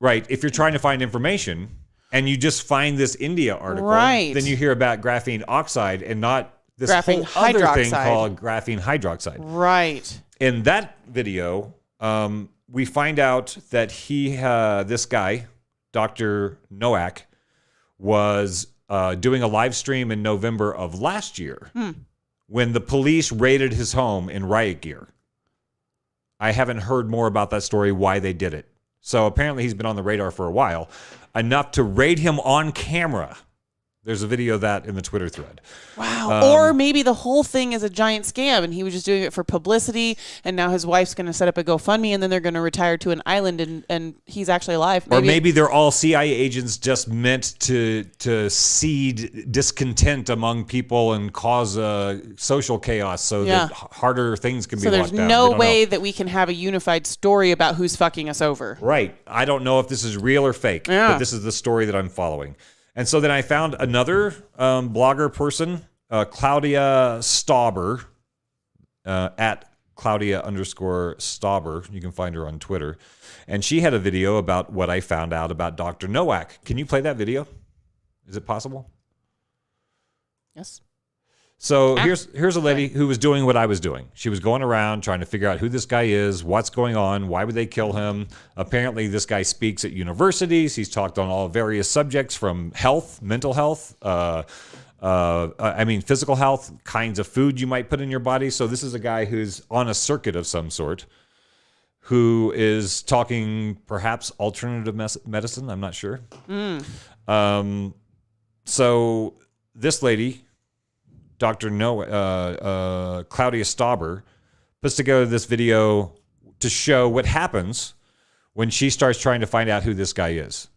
Right. If you're trying to find information and you just find this India article, right, then you hear about graphene oxide and not this graphene whole other hydroxide thing called graphene hydroxide. Right. In that video, we find out that this guy, Dr. Nowak, was doing a live stream in November of last year when the police raided his home in riot gear. I haven't heard more about that story, why they did it. So apparently he's been on the radar for a while, enough to raid him on camera. There's a video of that in the Twitter thread. Wow. Or maybe the whole thing is a giant scam and he was just doing it for publicity, and now his wife's going to set up a GoFundMe and then they're going to retire to an island and he's actually alive. Or maybe they're all CIA agents just meant to seed discontent among people and cause social chaos so that harder things can be locked down. So there's no way that we can have a unified story about who's fucking us over. Right. I don't know if this is real or fake, but this is the story that I'm following. And so then I found another blogger person, Claudia Stauber, at Claudia_Stauber. You can find her on Twitter. And she had a video about what I found out about Dr. Nowak. Can you play that video? Is it possible? Yes. So here's a lady who was doing what I was doing. She was going around trying to figure out who this guy is, what's going on, why would they kill him. Apparently, this guy speaks at universities. He's talked on all various subjects from health, mental health, physical health, kinds of food you might put in your body. So this is a guy who's on a circuit of some sort, who is talking perhaps alternative medicine. I'm not sure. So this lady, Dr. Claudia Stauber, puts together this video to show what happens when she starts trying to find out who this guy is.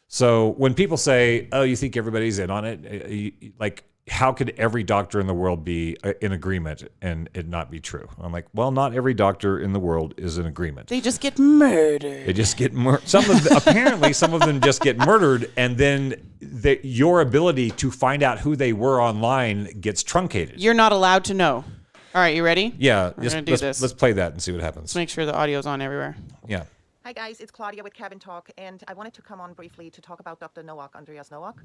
So when people say, oh, you think everybody's in on it? Like, how could every doctor in the world be in agreement and it not be true? I'm like, well, not every doctor in the world is in agreement. They just get murdered. They just get murdered. Apparently, some of them just get murdered, and then your ability to find out who they were online gets truncated. You're not allowed to know. All right, you ready? Yeah. Let's play that and see what happens. Let's make sure the audio's on everywhere. Yeah. Hi guys, it's Claudia with Cabin Talk, and I wanted to come on briefly to talk about Dr. Andreas Nowak,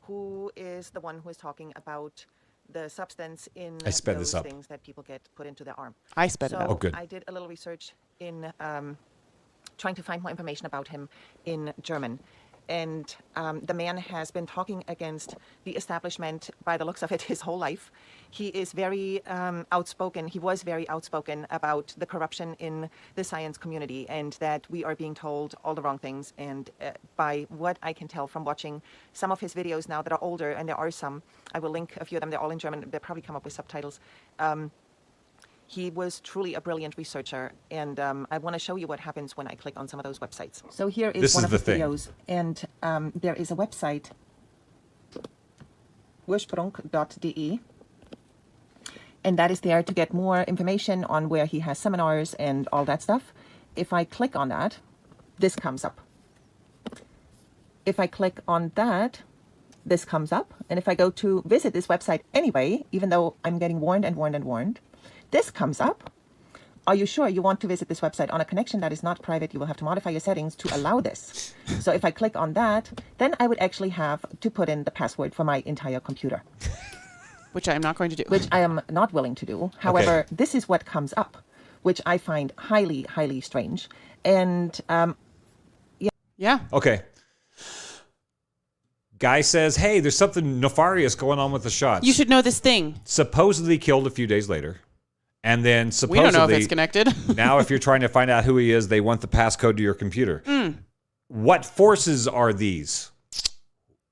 who is the one who is talking about the substance in those things that people get put into their arm. I sped it up. Oh, good. I did a little research in trying to find more information about him in German. And the man has been talking against the establishment, by the looks of it, his whole life. He is very outspoken. He was very outspoken about the corruption in the science community and that we are being told all the wrong things. And by what I can tell from watching some of his videos now that are older, and there are some, I will link a few of them. They're all in German. They'll probably come up with subtitles. He was truly a brilliant researcher, and I want to show you what happens when I click on some of those websites. So here is one of his videos, and there is a website, ursprung.de, and that is there to get more information on where he has seminars and all that stuff. If I click on that, this comes up. If I click on that, this comes up, and if I go to visit this website anyway, even though I'm getting warned and warned and warned, this comes up. Are you sure you want to visit this website on a connection that is not private? You will have to modify your settings to allow this. So if I click on that, then I would actually have to put in the password for my entire computer. Which I am not going to do. Which I am not willing to do. However, This is what comes up, which I find highly, highly strange. And yeah. Okay. Guy says, hey, there's something nefarious going on with the shots. You should know this thing. Supposedly killed a few days later. And then supposedly... We don't know if it's connected. Now, if you're trying to find out who he is, they want the passcode to your computer. What forces are these?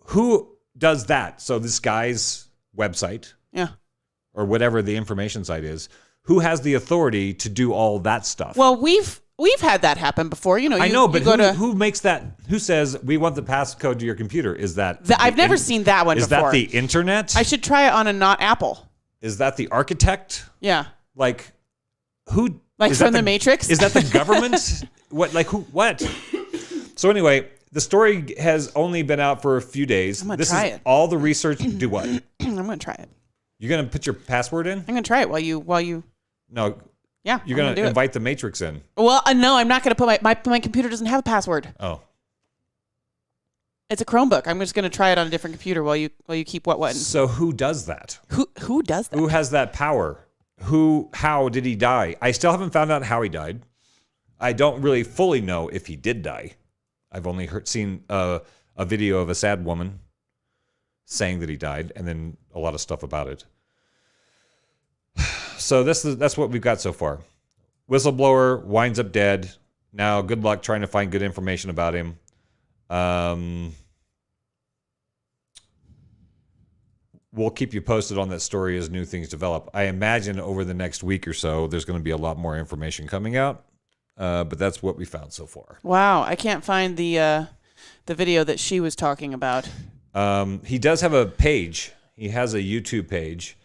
Who does that? So this guy's website, or whatever the information site is, who has the authority to do all that stuff? Well, we've had that happen before. You know, I know, but who makes that? Who says we want the passcode to your computer? Is that I've never seen that one before. Is that the internet? I should try it on a not Apple. Is that the architect? Yeah. Like who? Like from the Matrix? Is that the government? What? Like who? What? So anyway, the story has only been out for a few days. I'm gonna try it. All the research. Do what? I'm gonna try it. You're gonna put your password in? I'm gonna try it while you. No. Yeah. You're gonna invite the Matrix in. Well, no, I'm not gonna put my computer doesn't have a password. Oh. It's a Chromebook. I'm just gonna try it on a different computer while you keep what. So who does that? Who does that? Who has that power? How did he die? I still haven't found out how he died. I don't really fully know if he did die. I've only seen a video of a sad woman saying that he died, and then a lot of stuff about it. So that's what we've got so far. Whistleblower winds up dead. Now, good luck trying to find good information about him. We'll keep you posted on that story as new things develop. I imagine over the next week or so, there's going to be a lot more information coming out. But that's what we found so far. Wow, I can't find the video that she was talking about. He does have a page. He has a YouTube page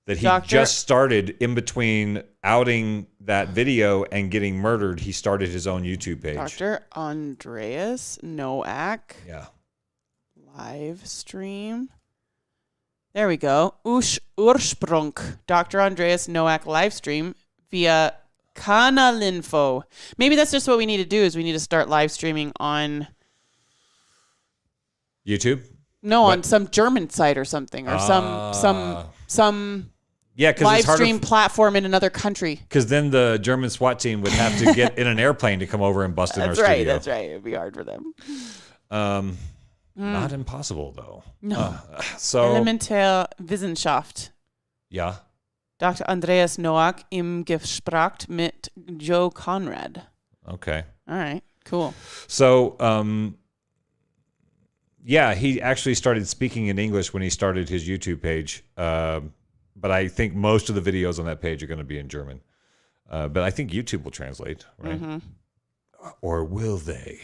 that he just started in between outing that video and getting murdered. He started his own YouTube page. Dr. Andreas Nowak. Yeah. Live stream. There we go. Ursprung. Dr. Andreas Nowak live stream via Kanalinfo. Maybe that's just what we need to do is we need to start live streaming on YouTube? No, on some German site or something, or some live stream platform in another country. Because then the German SWAT team would have to get in an airplane to come over and bust in our studio. That's right. It'd be hard for them. Not impossible, though. No. So Elementär Wissenschaft. Ja. Dr. Andreas Nowak im Gespräch mit Joe Conrad. Okay. All right. Cool. So Yeah, he actually started speaking in English when he started his YouTube page. But I think most of the videos on that page are going to be in German. But I think YouTube will translate, right? Mm-hmm. Or will they?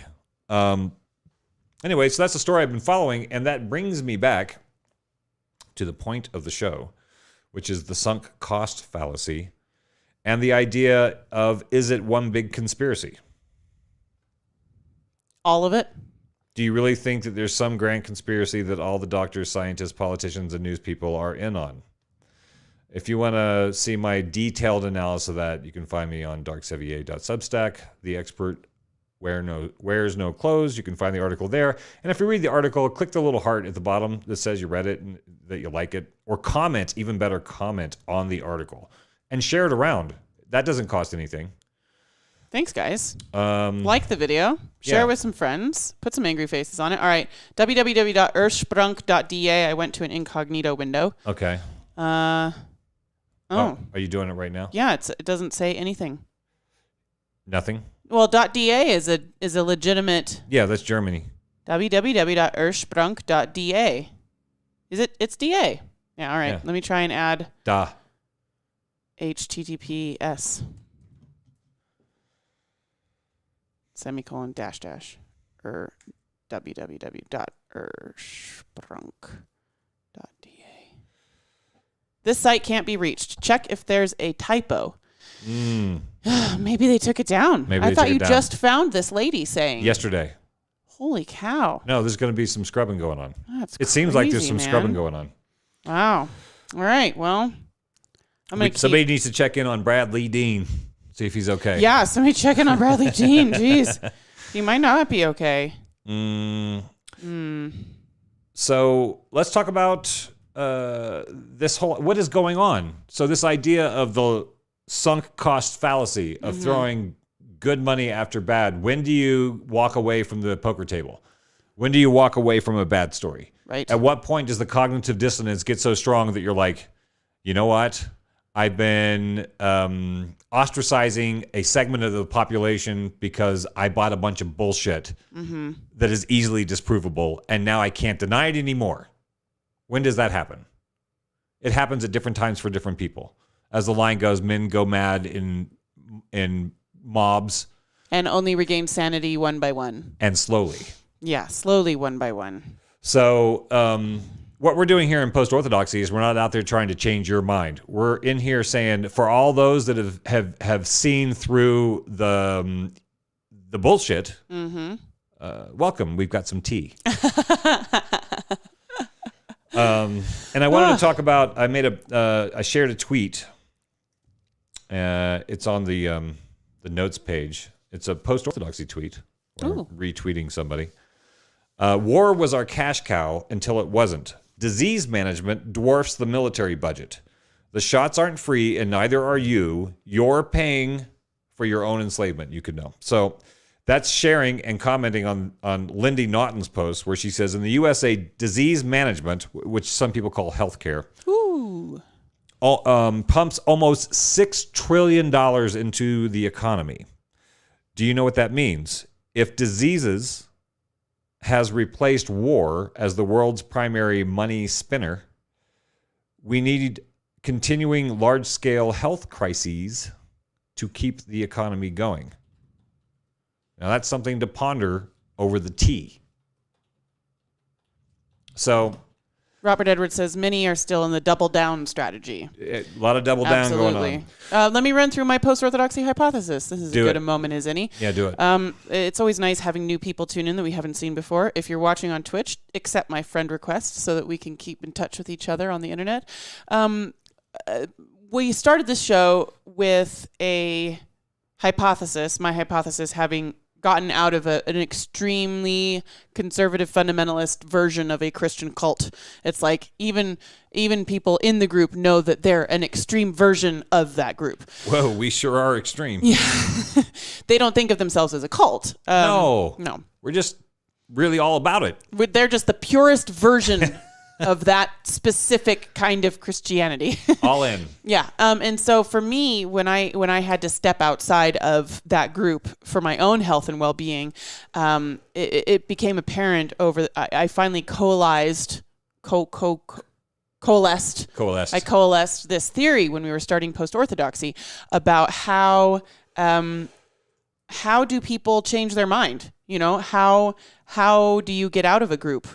Anyway, so that's the story I've been following, and that brings me back to the point of the show, which is the sunk cost fallacy and the idea of, is it one big conspiracy? All of it? Do you really think that there's some grand conspiracy that all the doctors, scientists, politicians, and news people are in on? If you want to see my detailed analysis of that, you can find me on darksevier.substack. The expert wears no clothes. You can find the article there. And if you read the article, click the little heart at the bottom that says you read it and that you like it. Or comment, even better, comment on the article. And share it around. That doesn't cost anything. Thanks, guys. Like the video. Share it with some friends. Put some angry faces on it. All right. www.ursprung.da. I went to an incognito window. Okay. Oh. Are you doing it right now? Yeah, it doesn't say anything. Nothing? Well, .da is a legitimate. Yeah, that's Germany. www.ursprung.da. It's DA. Yeah, all right. Yeah. Let me try and add Da. HTTPS. Semicolon dash www.ursprung.da. This site can't be reached. Check if there's a typo. Maybe they took it down. I thought you just found this lady saying. Yesterday. Holy cow. No, there's going to be some scrubbing going on. That's it seems like there's some scrubbing going on. Wow. All right. Well, somebody needs to check in on Bradley Dean. See if he's okay. Yeah, somebody check in on Bradley Dean. Jeez. He might not be okay. So let's talk about what is going on. So this idea of the sunk cost fallacy of throwing good money after bad. When do you walk away from the poker table? When do you walk away from a bad story? Right. At what point does the cognitive dissonance get so strong that you're like, you know what? I've been ostracizing a segment of the population because I bought a bunch of bullshit that is easily disprovable, and now I can't deny it anymore. When does that happen? It happens at different times for different people. As the line goes, men go mad in mobs. And only regain sanity one by one. And slowly. Yeah, slowly one by one. So what we're doing here in Post-Orthodoxy is we're not out there trying to change your mind. We're in here saying, for all those that have seen through the bullshit, welcome. We've got some tea. And I wanted to talk about, I shared a tweet. It's on the notes page. It's a Post-Orthodoxy tweet. Retweeting somebody. War was our cash cow until it wasn't. Disease management dwarfs the military budget. The shots aren't free, and neither are you. You're paying for your own enslavement. You could know. So that's sharing and commenting on Lindy Naughton's post, where she says, in the USA, disease management, which some people call healthcare, pumps almost $6 trillion into the economy. Do you know what that means? If diseases has replaced war as the world's primary money spinner, we need continuing large-scale health crises to keep the economy going. Now, that's something to ponder over the tea. So, Robert Edwards says many are still in the double down strategy. A lot of double down going on. Let me run through my post-orthodoxy hypothesis. This is as good a moment as any. Yeah, do it. It's always nice having new people tune in that we haven't seen before. If you're watching on Twitch, accept my friend request so that we can keep in touch with each other on the internet. We started this show with a hypothesis, my hypothesis having gotten out of an extremely conservative fundamentalist version of a Christian cult. It's like even people in the group know that they're an extreme version of that group. Whoa, we sure are extreme. Yeah. They don't think of themselves as a cult. No. We're just really all about it. They're just the purest version of that specific kind of Christianity. All in. Yeah. And so for me, when I had to step outside of that group for my own health and well-being, it became apparent I finally coalesced. I coalesced this theory when we were starting Post-Orthodoxy about how do people change their mind? You know, how do you get out of a group?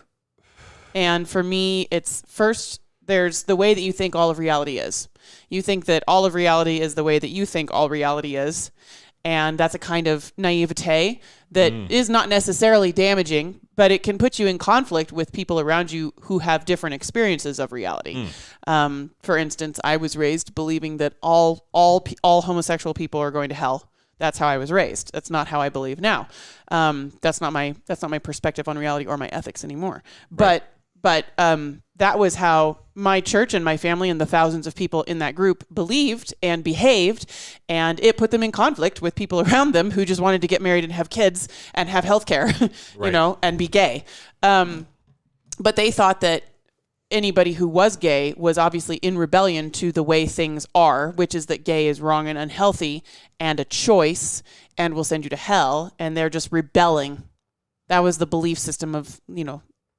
And for me, it's first, there's the way that you think all of reality is. You think that all of reality is the way that you think all reality is. And that's a kind of naivete that is not necessarily damaging, but it can put you in conflict with people around you who have different experiences of reality. For instance, I was raised believing that all homosexual people are going to hell. That's how I was raised. That's not how I believe now. That's not my perspective on reality or my ethics anymore. Right. But that was how my church and my family and the thousands of people in that group believed and behaved, and it put them in conflict with people around them who just wanted to get married and have kids and have health care, and be gay. But they thought that anybody who was gay was obviously in rebellion to the way things are, which is that gay is wrong and unhealthy and a choice and will send you to hell, and they're just rebelling. That was the belief system of,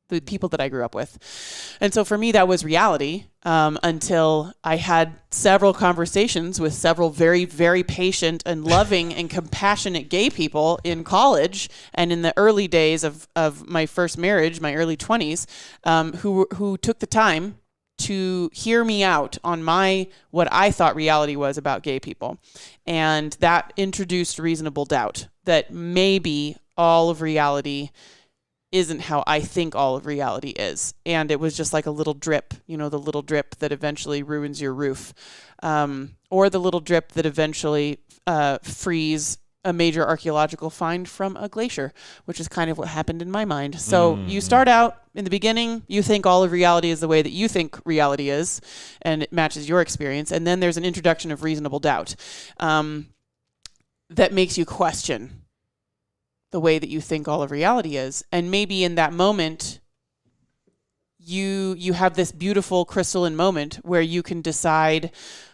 the people that I grew up with. And so for me, that was reality until I had several conversations with several very, very patient and loving and compassionate gay people in college and in the early days of my first marriage, my early 20s, who took the time to hear me out on what I thought reality was about gay people. And that introduced reasonable doubt that maybe all of reality isn't how I think all of reality is. And it was just like a little drip, the little drip that eventually ruins your roof, or the little drip that eventually frees a major archaeological find from a glacier, which is kind of what happened in my mind. So you start out in the beginning, you think all of reality is the way that you think reality is, and it matches your experience. And then there's an introduction of reasonable doubt that makes you question the way that you think all of reality is. And maybe in that moment, you have this beautiful crystalline moment where you can decide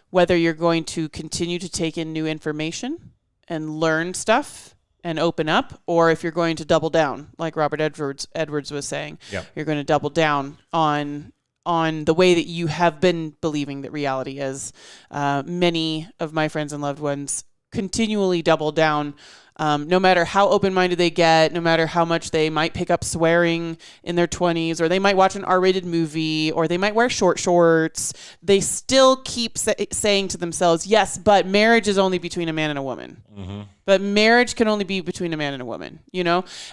whether you're going to continue to take in new information and learn stuff and open up, or if you're going to double down, like Robert Edwards was saying. Yep. You're going to double down on the way that you have been believing that reality is. Many of my friends and loved ones continually double down, no matter how open-minded they get, no matter how much they might pick up swearing in their 20s, or they might watch an R-rated movie, or they might wear short shorts, they still keep saying to themselves, yes, but marriage is only between a man and a woman. Mm-hmm. But marriage can only be between a man and a woman,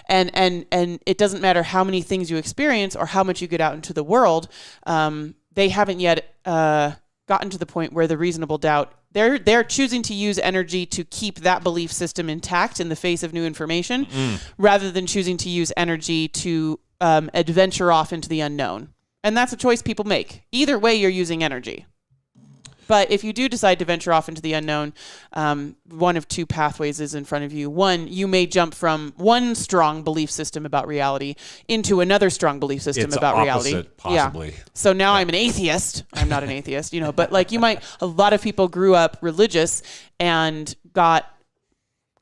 And it doesn't matter how many things you experience or how much you get out into the world. They haven't yet gotten to the point where the reasonable doubt, they're choosing to use energy to keep that belief system intact in the face of new information, rather than choosing to use energy to adventure off into the unknown. And that's a choice people make. Either way, you're using energy. But if you do decide to venture off into the unknown, one of two pathways is in front of you. One, you may jump from one strong belief system about reality into another strong belief system about reality. Possibly. Yeah. So now I'm an atheist. I'm not an atheist, but like a lot of people grew up religious and got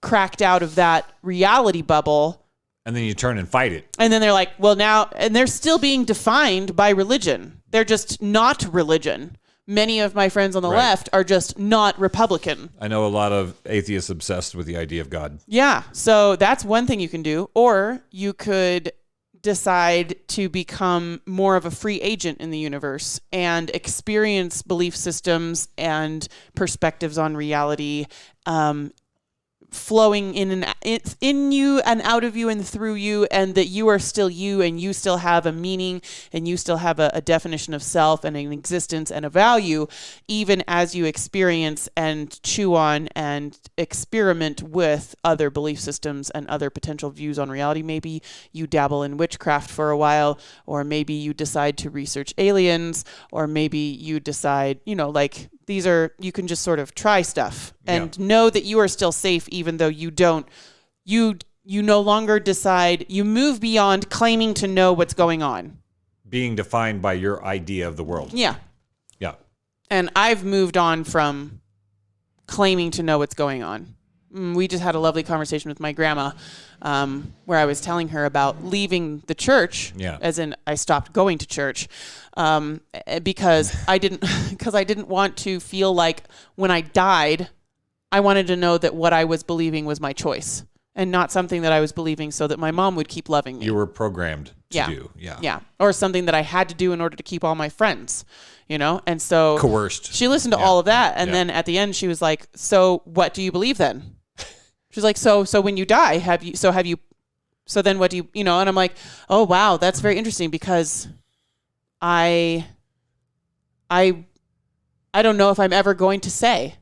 cracked out of that reality bubble. And then you turn and fight it. And then they're like, well, now, and they're still being defined by religion. They're just not religion. Many of my friends on the left are just not Republican. I know a lot of atheists obsessed with the idea of God. Yeah. So that's one thing you can do. Or you could decide to become more of a free agent in the universe and experience belief systems and perspectives on reality, flowing in you and out of you and through you, and that you are still you and you still have a meaning and you still have a definition of self and an existence and a value, even as you experience and chew on and experiment with other belief systems and other potential views on reality. Maybe you dabble in witchcraft for a while, or maybe you decide to research aliens, or maybe you decide, you can just sort of try stuff and know that you are still safe, even though you no longer decide, you move beyond claiming to know what's going on. being defined by your idea of the world. Yeah. Yeah. And I've moved on from claiming to know what's going on. We just had a lovely conversation with my grandma where I was telling her about leaving the church, as in I stopped going to church because I didn't want to feel like when I died, I wanted to know that what I was believing was my choice and not something that I was believing so that my mom would keep loving me. You were programmed to do. Yeah. Yeah. Or something that I had to do in order to keep all my friends, you know? And so coerced. She listened to all of that. And then at the end she was like, so what do you believe then? She's like, so when you die, so then what do you, you know? And I'm like, oh, wow, that's very interesting because I don't know if I'm ever going to say.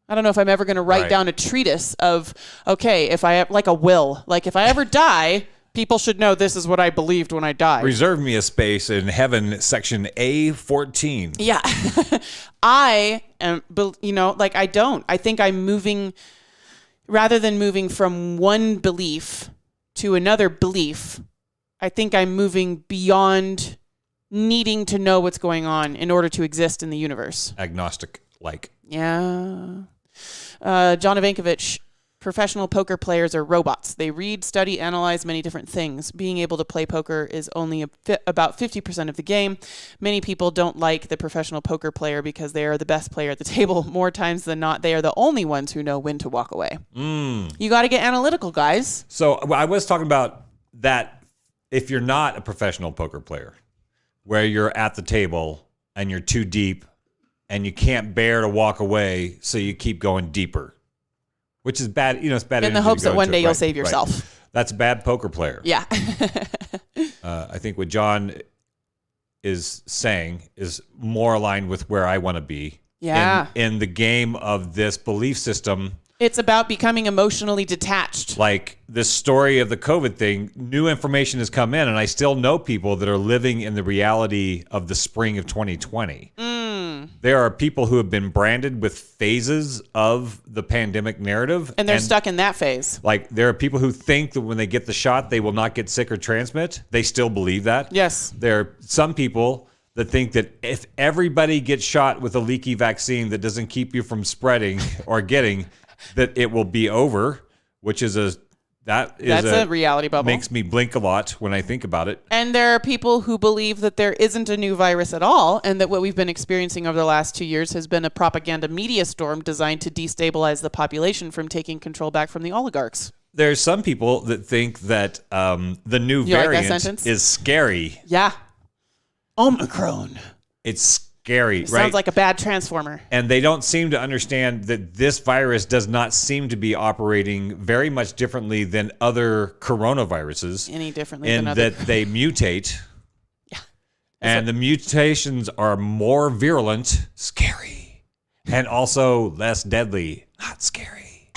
I don't know if I'm ever going to write down a treatise of, okay, if I, like a will, like if I ever die, people should know this is what I believed when I died. Reserve me a space in heaven, section A14. Yeah. I am, you know, like I don't. I think I'm moving, rather than moving from one belief to another belief, I think I'm moving beyond needing to know what's going on in order to exist in the universe. Agnostic-like. Yeah. John Ivankovich, professional poker players are robots. They read, study, analyze many different things. Being able to play poker is only about 50% of the game. Many people don't like the professional poker player because they are the best player at the table. More times than not, they are the only ones who know when to walk away. You got to get analytical, guys. So I was talking about that if you're not a professional poker player, where you're at the table and you're too deep and you can't bear to walk away, so you keep going deeper, which is bad. You know, it's bad. In the hopes that one day you'll save yourself. Right. That's a bad poker player. Yeah. I think what John is saying is more aligned with where I want to be. Yeah. In the game of this belief system. It's about becoming emotionally detached. Like this story of the COVID thing, new information has come in, and I still know people that are living in the reality of the spring of 2020. There are people who have been branded with phases of the pandemic narrative. And they're stuck in that phase. Like there are people who think that when they get the shot, they will not get sick or transmit. They still believe that. Yes. There are some people that think that if everybody gets shot with a leaky vaccine that doesn't keep you from spreading or getting, that it will be over, which is that's a reality bubble. Makes me blink a lot when I think about it. And there are people who believe that there isn't a new virus at all, and that what we've been experiencing over the last 2 years has been a propaganda media storm designed to destabilize the population from taking control back from the oligarchs. There's some people that think that the new variant is scary. Yeah. Omicron. It's scary, right? Sounds like a bad transformer. And they don't seem to understand that this virus does not seem to be operating very much differently than other coronaviruses. Any differently than other. In that they mutate. Yeah. And the mutations are more virulent, scary, and also less deadly, not scary.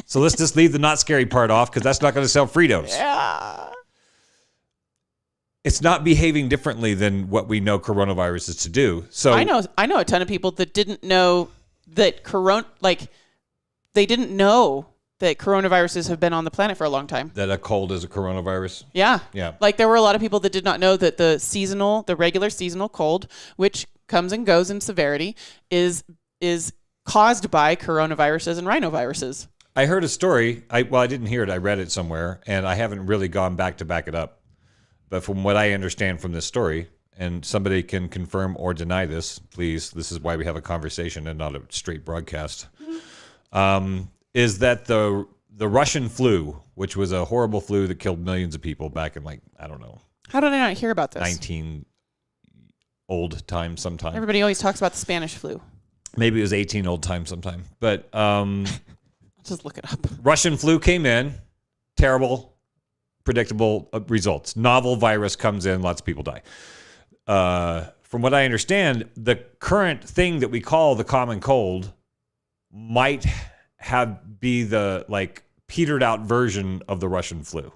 So let's just leave the not scary part off because that's not going to sell Fritos. Yeah. It's not behaving differently than what we know coronavirus is to do. So I know a ton of people that didn't know that they didn't know that coronaviruses have been on the planet for a long time. That a cold is a coronavirus? Yeah. Yeah. Like there were a lot of people that did not know that the regular seasonal cold, which comes and goes in severity, is caused by coronaviruses and rhinoviruses. I heard a story. I didn't hear it. I read it somewhere, and I haven't really gone back to back it up. But from what I understand from this story, and somebody can confirm or deny this, please, this is why we have a conversation and not a straight broadcast, is that the Russian flu, which was a horrible flu that killed millions of people back in I don't know. How did I not hear about this? 19 old time sometime. Everybody always talks about the Spanish flu. Maybe it was 18 old time sometime. But just look it up. Russian flu came in, terrible, predictable results. Novel virus comes in, lots of people die. From what I understand, the current thing that we call the common cold might be the petered out version of the Russian flu.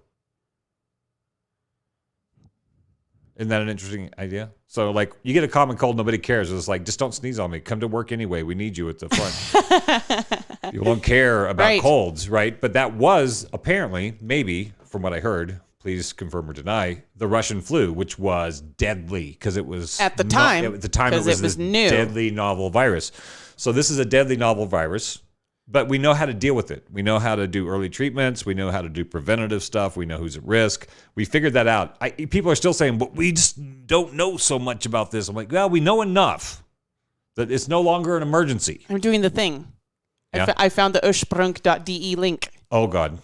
Isn't that an interesting idea? So you get a common cold, nobody cares. It's just don't sneeze on me. Come to work anyway. We need you at the front. You won't care about colds, right? But that was apparently, maybe, from what I heard, please confirm or deny, the Russian flu, which was deadly because it was at the time. At the time, it was this new, deadly novel virus. So this is a deadly novel virus, but we know how to deal with it. We know how to do early treatments. We know how to do preventative stuff. We know who's at risk. We figured that out. People are still saying, but we just don't know so much about this. I'm like, well, we know enough that it's no longer an emergency. I'm doing the thing. Yeah. I found the ursprung.de link. Oh, God.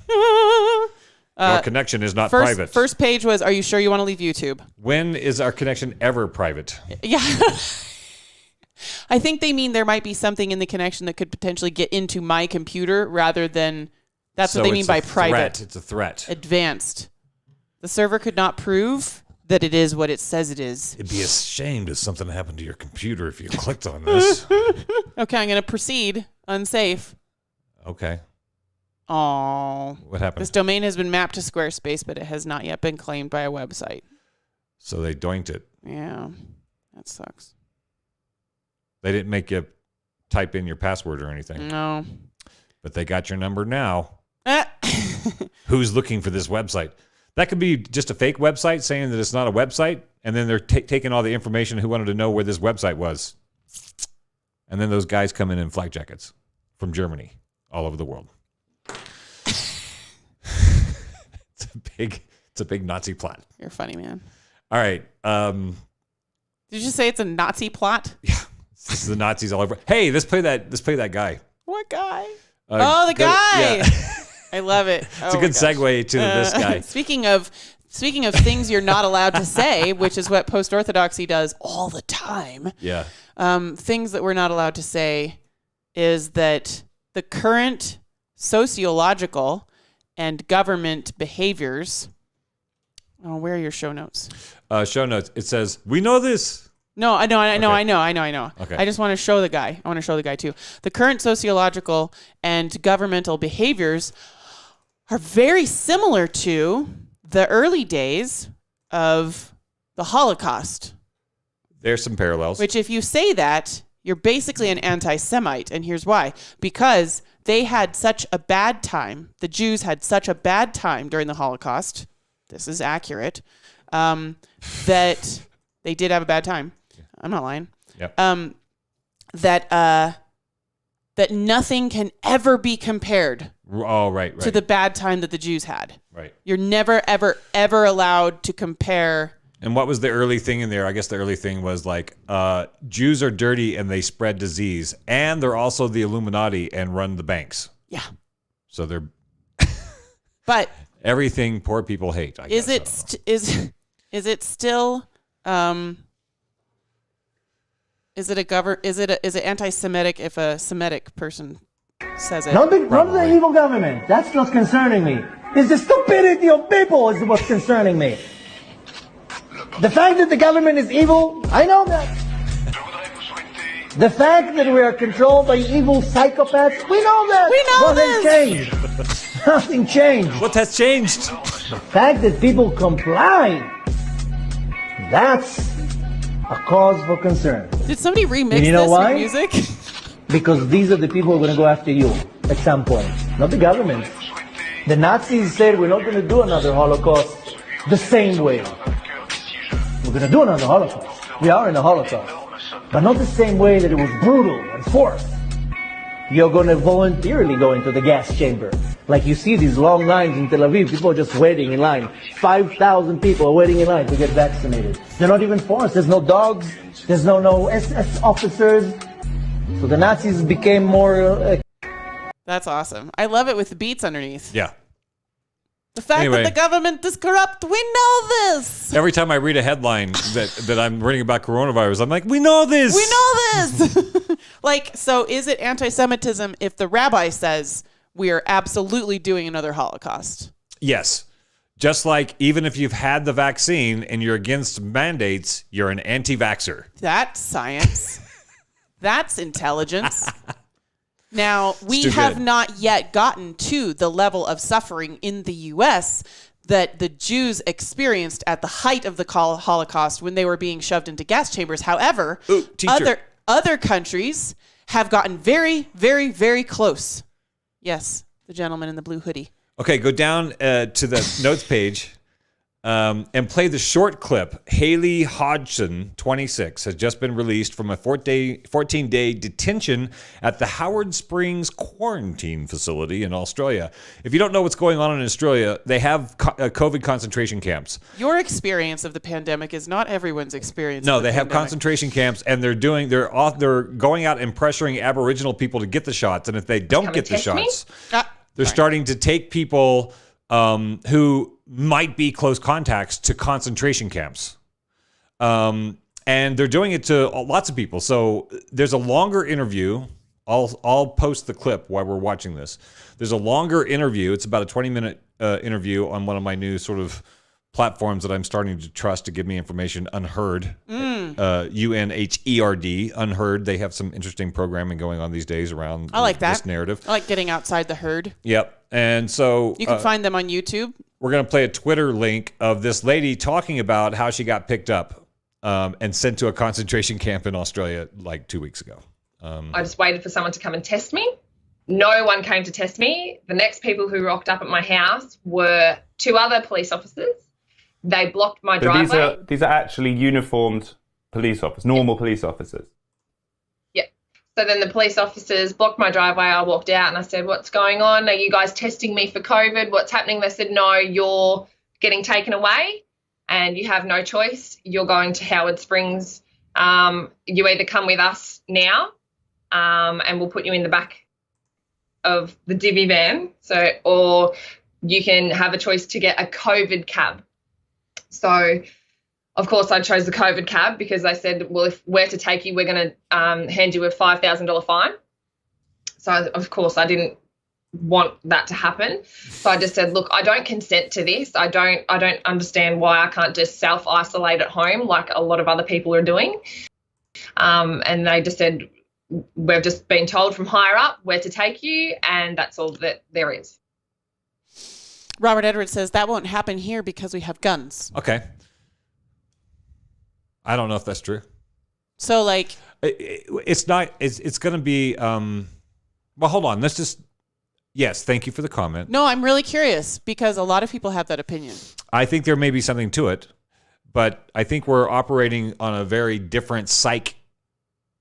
Our connection is not private. First page was, are you sure you want to leave YouTube? When is our connection ever private? Yeah. I think they mean there might be something in the connection that could potentially get into my computer rather than, that's what they mean by private. It's a threat. Advanced. The server could not prove that it is what it says it is. It'd be a shame if something happened to your computer if you clicked on this. Okay, I'm going to proceed. Unsafe. Okay. Oh. What happened? This domain has been mapped to Squarespace, but it has not yet been claimed by a website. So they doinked it. Yeah. That sucks. They didn't make you type in your password or anything. No. But they got your number now. Who's looking for this website? That could be just a fake website saying that it's not a website, and then they're taking all the information who wanted to know where this website was. And then those guys come in flak jackets from Germany all over the world. It's a big Nazi plot. You're funny, man. All right. Did you say it's a Nazi plot? Yeah. This is the Nazis all over. Hey, let's play that guy. What guy? The guy. Yeah. I love it. It's a good segue to this guy. Speaking of things you're not allowed to say, which is what Post-Orthodoxy does all the time. Yeah. Things that we're not allowed to say is that the current sociological and government behaviors. Oh, where are your show notes? Show notes. It says, we know this. No, I know. Okay. I just want to show the guy. I want to show the guy too. The current sociological and governmental behaviors are very similar to the early days of the Holocaust. There's some parallels. Which, if you say that, you're basically an anti-Semite. And here's why. Because they had such a bad time. The Jews had such a bad time during the Holocaust. This is accurate. That they did have a bad time. I'm not lying. Yep. That nothing can ever be compared. Oh, right. To the bad time that the Jews had. Right. You're never, ever, ever allowed to compare. And what was the early thing in there? I guess the early thing was like, Jews are dirty and they spread disease. And they're also the Illuminati and run the banks. Yeah. So they're... But... everything poor people hate, I guess. Is it still... Is it anti-Semitic if a Semitic person says it? Not the evil government. That's not concerning me. It's the stupidity of people is what's concerning me. The fact that the government is evil, I know that. The fact that we are controlled by evil psychopaths, we know that. We know Nothing changed. Nothing changed. What has changed? The fact that people comply, that's a cause for concern. Did somebody remix you know this why? with music? Because these are the people who are going to go after you at some point, not the government. The Nazis said we're not going to do another Holocaust the same way. We're going to do another Holocaust. We are in a Holocaust. But not the same way that it was brutal and forced. You're going to voluntarily go into the gas chamber. Like you see these long lines in Tel Aviv, people are just waiting in line. 5,000 people are waiting in line to get vaccinated. They're not even forced. There's no dogs. There's no SS officers. So the Nazis became more... That's awesome. I love it with the beats underneath. Yeah. The fact that the government is corrupt, we know this. Every time I read a headline that I'm reading about coronavirus, I'm like, we know this. We know this. Like, so is it anti-Semitism if the rabbi says we are absolutely doing another Holocaust? Yes. Just like even if you've had the vaccine and you're against mandates, you're an anti-vaxxer. That's science. That's intelligence. Now, we have not yet gotten to the level of suffering in the U.S. that the Jews experienced at the height of the Holocaust when they were being shoved into gas chambers. However, other countries have gotten very, very, very close. Yes, the gentleman in the blue hoodie. Okay, go down to the notes page. and play the short clip. Haley Hodgson, 26, has just been released from a 14-day detention at the Howard Springs quarantine facility in Australia. If you don't know what's going on in Australia, they have COVID concentration camps. Your experience of the pandemic is not everyone's experience. No, of the they have pandemic. concentration camps, and they're going out and pressuring Aboriginal people to get the shots. And if they don't get the shots, they're starting to take people who might be close contacts to concentration camps. And they're doing it to lots of people. So there's a longer interview. I'll post the clip while we're watching this. There's a longer interview. It's about a 20-minute interview on one of my new sort of platforms that I'm starting to trust to give me information. Unheard, UNHERD, Unheard. They have some interesting programming going on these days around this narrative. I like getting outside the herd. Yep. And so you can find them on YouTube. We're going to play a Twitter link of this lady talking about how she got picked up and sent to a concentration camp in Australia like 2 weeks ago. I just waited for someone to come and test me. No one came to test me. The next people who rocked up at my house were 2 other police officers. They blocked my driveway. These are actually uniformed police officers, normal police officers. Yeah. So then the police officers blocked my driveway. I walked out and I said, "What's going on? Are you guys testing me for COVID? What's happening?" They said, "No, you're getting taken away and you have no choice. You're going to Howard Springs. You either come with us now and we'll put you in the back of the divvy van, or you can have a choice to get a COVID cab." So, of course, I chose the COVID cab because they said, "Well, if we're to take you, we're going to hand you a $5,000 fine." So, of course, I didn't want that to happen. So I just said, "Look, I don't consent to this. I don't understand why I can't just self-isolate at home like a lot of other people are doing." And they just said, "We've just been told from higher up where to take you, and that's all that there is." Robert Edwards says that won't happen here because we have guns. Okay. I don't know if that's true. So, like... It's not... It's going to be... well, hold on. Let's just... Yes, thank you for the comment. No, I'm really curious because a lot of people have that opinion. I think there may be something to it, but I think we're operating on a very different psych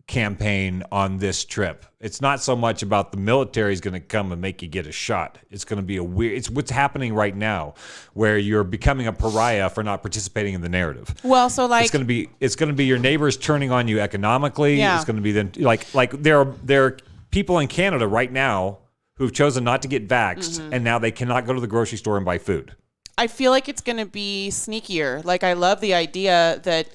campaign on this trip. It's not so much about the military is going to come and make you get a shot. It's going to be it's what's happening right now where you're becoming a pariah for not participating in the narrative. Well, so like it's going to be your neighbors turning on you economically. Yeah. It's going to be then like there are people in Canada right now who've chosen not to get vaxxed, and now they cannot go to the grocery store and buy food. I feel like it's going to be sneakier. Like, I love the idea that...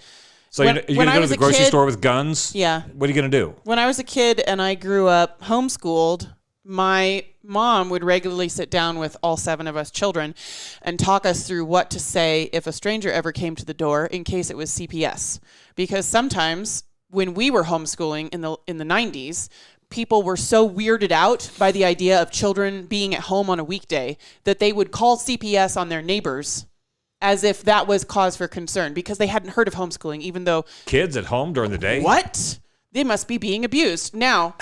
So you're going to go to the grocery store with guns? Yeah. What are you going to do? When I was a kid and I grew up homeschooled, my mom would regularly sit down with all 7 of us children and talk us through what to say if a stranger ever came to the door in case it was CPS. Because sometimes when we were homeschooling in the 90s, people were so weirded out by the idea of children being at home on a weekday that they would call CPS on their neighbors as if that was cause for concern because they hadn't heard of homeschooling, even though... Kids at home during the day? What? They must be being abused. Now,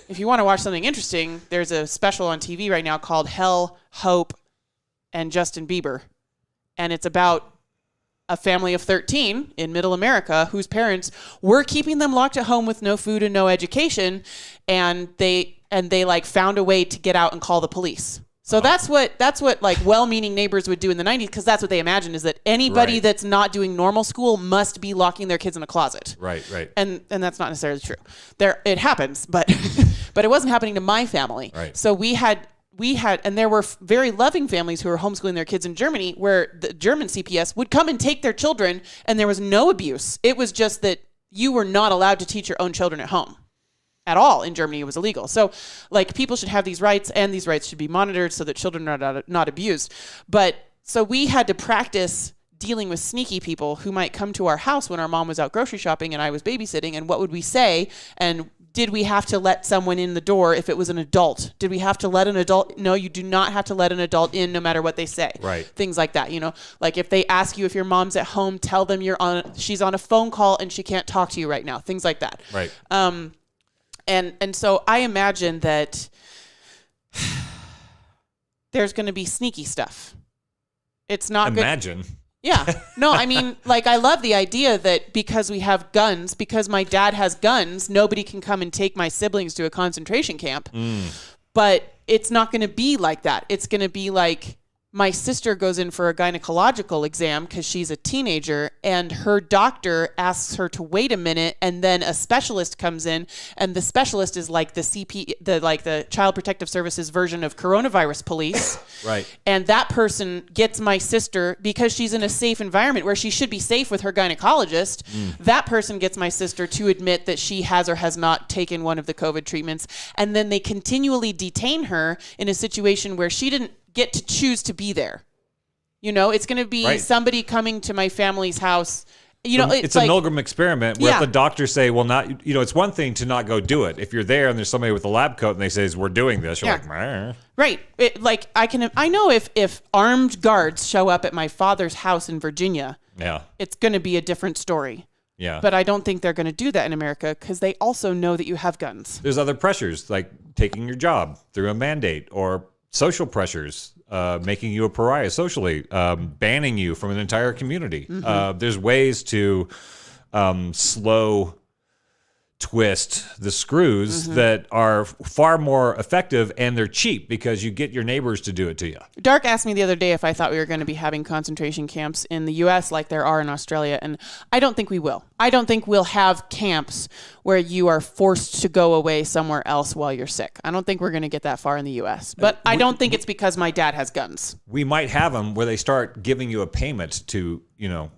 if you want to watch something interesting, there's a special on TV right now called Hell, Hope, and Justin Bieber. And it's about a family of 13 in middle America whose parents were keeping them locked at home with no food and no education, and they like found a way to get out and call the police. So that's what like well-meaning neighbors would do in the 90s, because that's what they imagined, is that anybody that's not doing normal school must be locking their kids in a closet. Right. And that's not necessarily true. It happens, but but it wasn't happening to my family. Right. So we had and there were very loving families who were homeschooling their kids in Germany, where the German CPS would come and take their children, and there was no abuse. It was just that you were not allowed to teach your own children at home. At all in Germany, it was illegal. So, like, people should have these rights, and these rights should be monitored so that children are not abused. But so we had to practice dealing with sneaky people who might come to our house when our mom was out grocery shopping and I was babysitting. And what would we say? And did we have to let someone in the door if it was an adult? Did we have to let an adult? No, you do not have to let an adult in no matter what they say. Right. Things like that, like if they ask you if your mom's at home, tell them she's on a phone call and she can't talk to you right now. Things like that. Right. And so I imagine that there's going to be sneaky stuff. It's not imagine. Yeah. No, I mean, like, I love the idea that because we have guns, because my dad has guns, nobody can come and take my siblings to a concentration camp. But it's not going to be like that. It's going to be like my sister goes in for a gynecological exam because she's a teenager, and her doctor asks her to wait a minute, and then a specialist comes in, and the specialist is like the the Child Protective Services version of coronavirus police. Right. And that person gets my sister, because she's in a safe environment where she should be safe with her gynecologist. That person gets my sister to admit that she has or has not taken one of the COVID treatments, and then they continually detain her in a situation where she didn't get to choose to be there. You know, it's going to be somebody coming to my family's house. You know, it's a like, Milgram experiment where if the doctors say, well, not, you know, it's one thing to not go do it. If you're there and there's somebody with a lab coat and they say, we're doing this, you're like, meh. Right. Like I know if armed guards show up at my father's house in Virginia, it's going to be a different story. Yeah. But I don't think they're going to do that in America because they also know that you have guns. There's other pressures like taking your job through a mandate, or social pressures, making you a pariah socially, banning you from an entire community. There's ways to slow twist the screws that are far more effective, and they're cheap because you get your neighbors to do it to you. Dark asked me the other day if I thought we were going to be having concentration camps in the U.S. like there are in Australia, and I don't think we will. I don't think we'll have camps where you are forced to go away somewhere else while you're sick. I don't think we're going to get that far in the U.S., but I don't think it's because my dad has guns. We might have them where they start giving you a payment to, you know,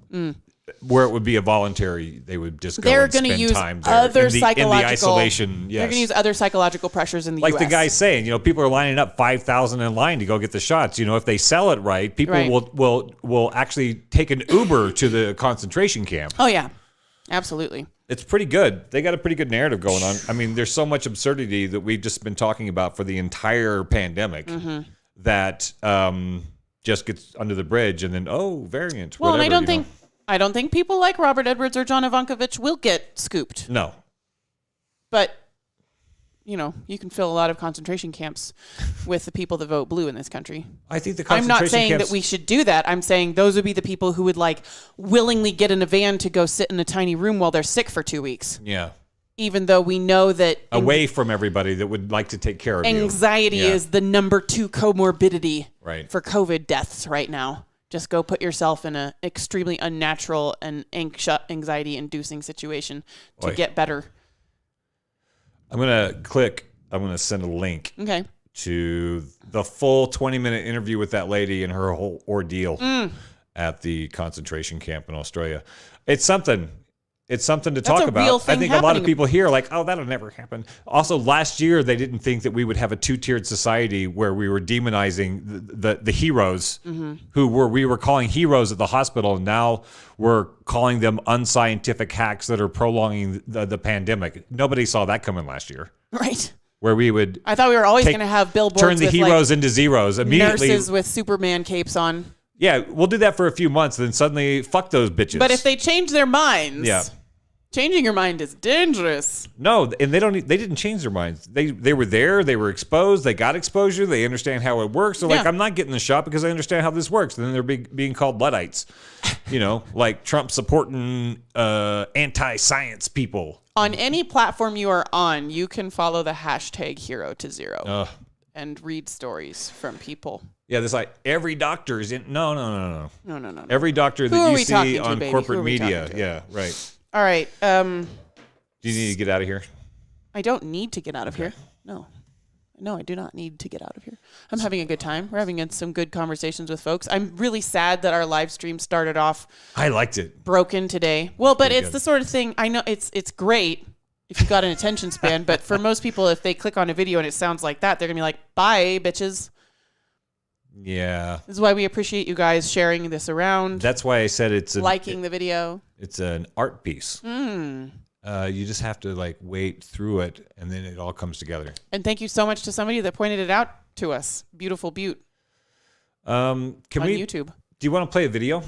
where it would be a voluntary, they would just go and spend time there. Other in the isolation. Yes. They're going to use other psychological pressures in the like U.S. the guy's saying, you know, people are lining up 5,000 in line to go get the shots. You know, if they sell it right, people will actually take an Uber to the concentration camp. Oh, yeah. Absolutely. It's pretty good. They got a pretty good narrative going on. I mean, there's so much absurdity that we've just been talking about for the entire pandemic that just gets under the bridge, and then, variant. Well, whatever, and I don't think people like Robert Edwards or John Ivankovich will get scooped. No. But, you know, you can fill a lot of concentration camps with the people that vote blue in this country. I think the I'm concentration not saying camps... that we should do that. I'm saying those would be the people who would, like, willingly get in a van to go sit in a tiny room while they're sick for 2 weeks. Yeah. Even though we know that... Away from everybody that would like to take care of you. Anxiety is the number 2 comorbidity for COVID deaths right now. Just go put yourself in an extremely unnatural and anxiety-inducing situation to get better. I'm going to send a link to the full 20-minute interview with that lady and her whole ordeal at the concentration camp in Australia. It's something. It's something to talk about. I think a lot of people here are like, oh, that'll never happen. Also, last year, they didn't think that we would have a 2-tiered society where we were demonizing the heroes who we were calling heroes at the hospital. And now we're calling them unscientific hacks that are prolonging the pandemic. Nobody saw that coming last year. Right. Where we would... I thought we were always going to have billboards turn the with heroes into zeros immediately. Nurses with Superman capes on. Yeah, we'll do that for a few months, then suddenly fuck those bitches. But if they change their minds, changing your mind is dangerous. No, and they didn't change their minds. They were there, they were exposed, they got exposure, they understand how it works. They're like, I'm not getting the shot because I understand how this works. And then they're being called Luddites. You know, like Trump supporting anti-science people. On any platform you are on, you can follow the hashtag #HeroToZero and read stories from people. Yeah, there's like every doctor is in. No. No. Every doctor that you see on corporate media. Yeah, right. All right. Do you need to get out of here? I don't need to get out of here. No, I do not need to get out of here. I'm having a good time. We're having some good conversations with folks. I'm really sad that our live stream started off. I liked it. Broken today. Well, but it's the sort of thing. I know it's great if you've got an attention span, but for most people, if they click on a video and it sounds like that, they're gonna be like, "Bye, bitches." Yeah. This is why we appreciate you guys sharing this around. That's why I said it's liking the video. It's an art piece. You just have to like wait through it, and then it all comes together. And thank you so much to somebody that pointed it out to us. Beautiful Butte. On YouTube. Do you want to play a video?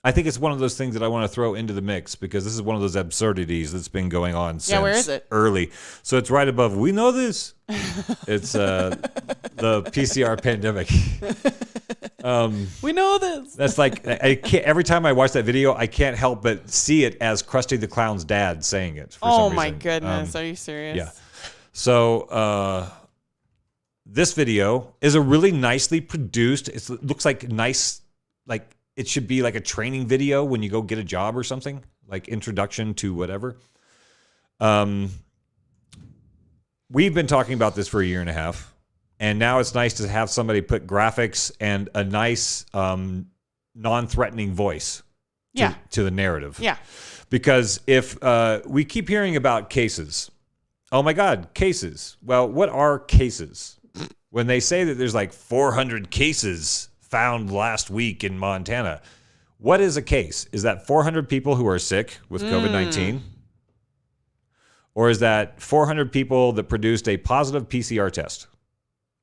I think it's one of those things that I want to throw into the mix because this is one of those absurdities that's been going on since where is it? Early. So it's right above. We know this. It's the Pcr Pandemic. We know this. That's like, I can't, every time I watch that video, I can't help but see it as Krusty the Clown's dad saying it. For some my reason. goodness. Are you serious? Yeah. So this video is a really nicely produced, it looks like nice, like it should be like a training video when you go get a job or something, like introduction to whatever. We've been talking about this for a year and a half, and now it's nice to have somebody put graphics and a nice non-threatening voice to the narrative. Yeah. Because if we keep hearing about cases, oh my God, cases. Well, what are cases? When they say that there's like 400 cases found last week in Montana, what is a case? Is that 400 people who are sick with COVID-19? Or is that 400 people that produced a positive PCR test?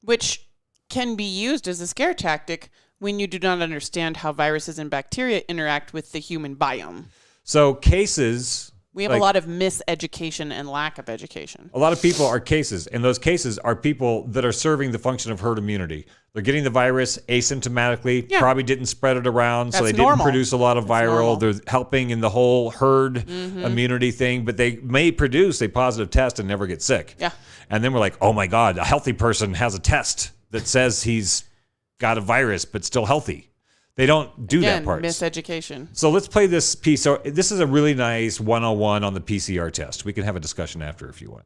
Which can be used as a scare tactic when you do not understand how viruses and bacteria interact with the human biome. So cases... We have a lot of miseducation and lack of education. A lot of people are cases, and those cases are people that are serving the function of herd immunity. They're getting the virus asymptomatically, probably didn't spread it around, so they didn't produce a lot of viral. They're helping in the whole herd immunity thing, but they may produce a positive test and never get sick. Yeah. And then we're like, oh my God, a healthy person has a test that says he's got a virus but still healthy. They don't do that part. Miseducation. So let's play this piece. So this is a really nice 101 on the PCR test. We can have a discussion after if you want.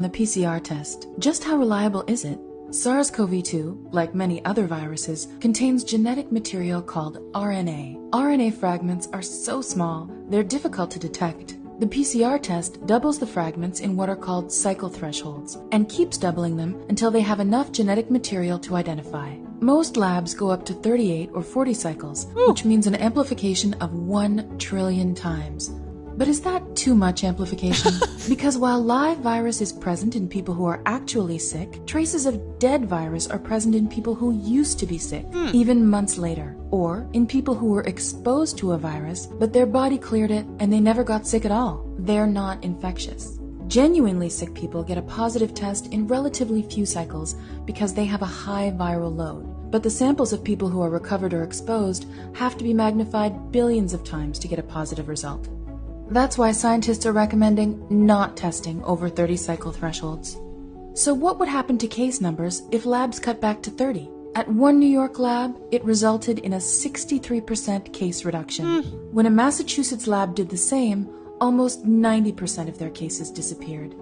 The PCR test. Just how reliable is it? SARS-CoV-2, like many other viruses, contains genetic material called RNA. RNA fragments are so small, they're difficult to detect. The PCR test doubles the fragments in what are called cycle thresholds and keeps doubling them until they have enough genetic material to identify. Most labs go up to 38 or 40 cycles, which means an amplification of 1 trillion times. But is that too much amplification? Because while live virus is present in people who are actually sick, traces of dead virus are present in people who used to be sick, even months later, or in people who were exposed to a virus, but their body cleared it and they never got sick at all. They're not infectious. Genuinely sick people get a positive test in relatively few cycles because they have a high viral load. But the samples of people who are recovered or exposed have to be magnified billions of times to get a positive result. That's why scientists are recommending not testing over 30 cycle thresholds. So what would happen to case numbers if labs cut back to 30? At one New York lab, it resulted in a 63% case reduction. When a Massachusetts lab did the same, almost 90% of their cases disappeared.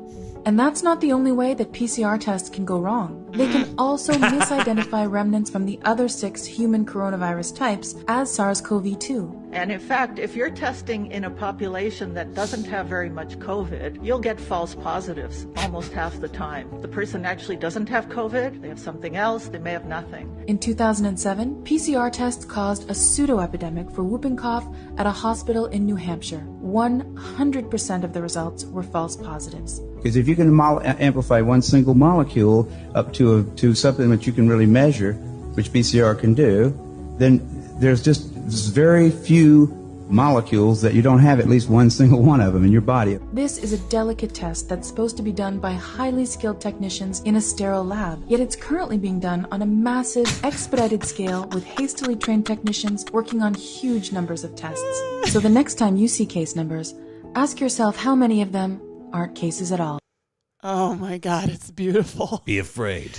And that's not the only way that PCR tests can go wrong. They can also misidentify remnants from the other 6 human coronavirus types as SARS-CoV-2. And in fact, if you're testing in a population that doesn't have very much COVID, you'll get false positives almost half the time. The person actually doesn't have COVID, they have something else, they may have nothing. In 2007, PCR tests caused a pseudo-epidemic for whooping cough at a hospital in New Hampshire. 100% of the results were false positives. Because if you can amplify one single molecule up to something that you can really measure, which PCR can do, then there's just very few molecules that you don't have at least one single one of them in your body. This is a delicate test that's supposed to be done by highly skilled technicians in a sterile lab, yet it's currently being done on a massive, expedited scale with hastily trained technicians working on huge numbers of tests. So the next time you see case numbers, ask yourself how many of them aren't cases at all. Oh my God, it's beautiful. Be afraid.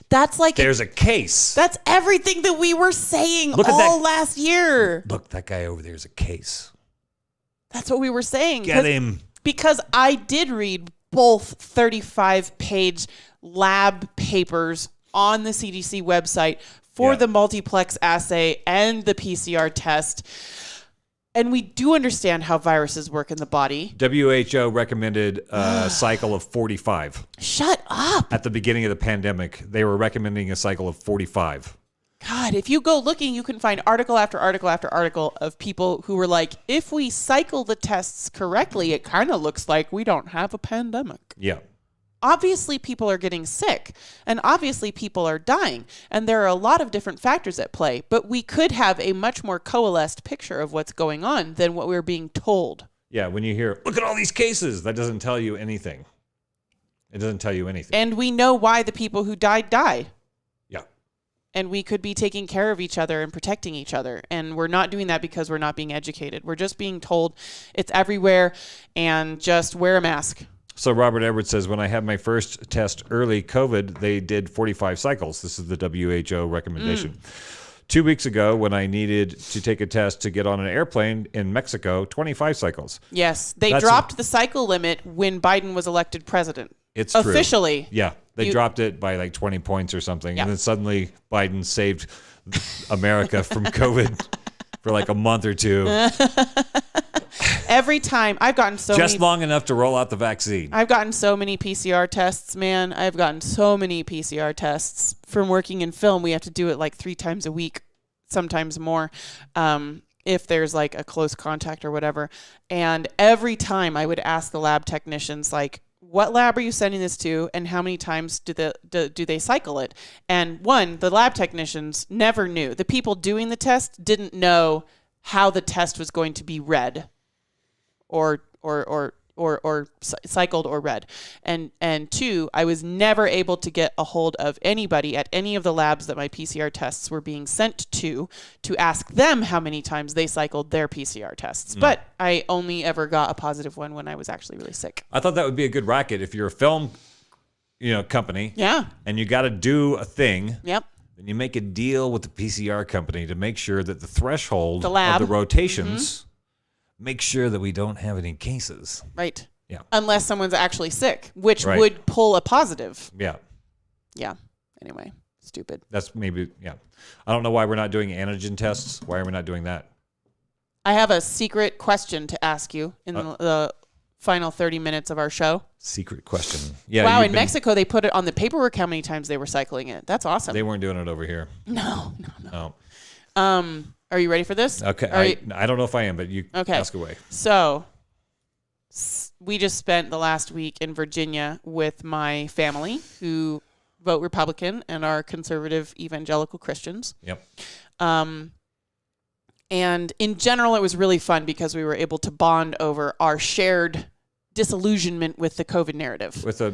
That's like... There's a case. That's everything that we were saying all last year. Look, that guy over there is a case. That's what we were saying. Get him. Because I did read both 35-page lab papers on the CDC website for the multiplex assay and the PCR test. And we do understand how viruses work in the body. WHO recommended a cycle of 45. Shut up. At the beginning of the pandemic, they were recommending a cycle of 45. God, if you go looking, you can find article after article after article of people who were like, if we cycle the tests correctly, it kind of looks like we don't have a pandemic. Yeah. Obviously, people are getting sick, and obviously people are dying, and there are a lot of different factors at play, but we could have a much more coalesced picture of what's going on than what we're being told. Yeah, when you hear, look at all these cases, that doesn't tell you anything. It doesn't tell you anything. And we know why the people who died. Yeah. And we could be taking care of each other and protecting each other. And we're not doing that because we're not being educated. We're just being told it's everywhere and just wear a mask. So Robert Edwards says, when I had my first test early COVID, they did 45 cycles. This is the WHO recommendation. 2 weeks ago, when I needed to take a test to get on an airplane in Mexico, 25 cycles. Yes. They dropped the cycle limit when Biden was elected president. It's true. Officially. Yeah. They dropped it by like 20 points or something. Yeah. And then suddenly Biden saved America from COVID for like a month or two. Every time I've gotten Just long enough to roll out the vaccine. I've gotten so many PCR tests, man. I've gotten so many PCR tests. From working in film, we have to do it like 3 times a week, sometimes more, if there's like a close contact or whatever. And every time I would ask the lab technicians, like, what lab are you sending this to, and how many times do they cycle it? And the lab technicians never knew. The people doing the test didn't know how the test was going to be read, or cycled or read. And 2, I was never able to get a hold of anybody at any of the labs that my PCR tests were being sent to ask them how many times they cycled their PCR tests. But I only ever got a positive one when I was actually really sick. I thought that would be a good racket if you're a film, company. Yeah. And you got to do a thing. Yep. Then you make a deal with the PCR company to make sure that the threshold The lab. of the rotations make sure that we don't have any cases. Right. Yeah. Unless someone's actually sick, which Right. would pull a positive. Yeah. Yeah. Anyway, stupid. That's maybe, yeah. I don't know why we're not doing antigen tests. Why are we not doing that? I have a secret question to ask you in the final 30 minutes of our show. Secret question. Yeah. Wow, in Mexico, they put it on the paperwork how many times they were cycling it. That's awesome. They weren't doing it over here. No. Oh. Are you ready for this? Okay. I don't know if I am, but you ask away. So we just spent the last week in Virginia with my family who vote Republican and are conservative evangelical Christians. Yep. And in general, it was really fun because we were able to bond over our shared disillusionment with the COVID narrative. With a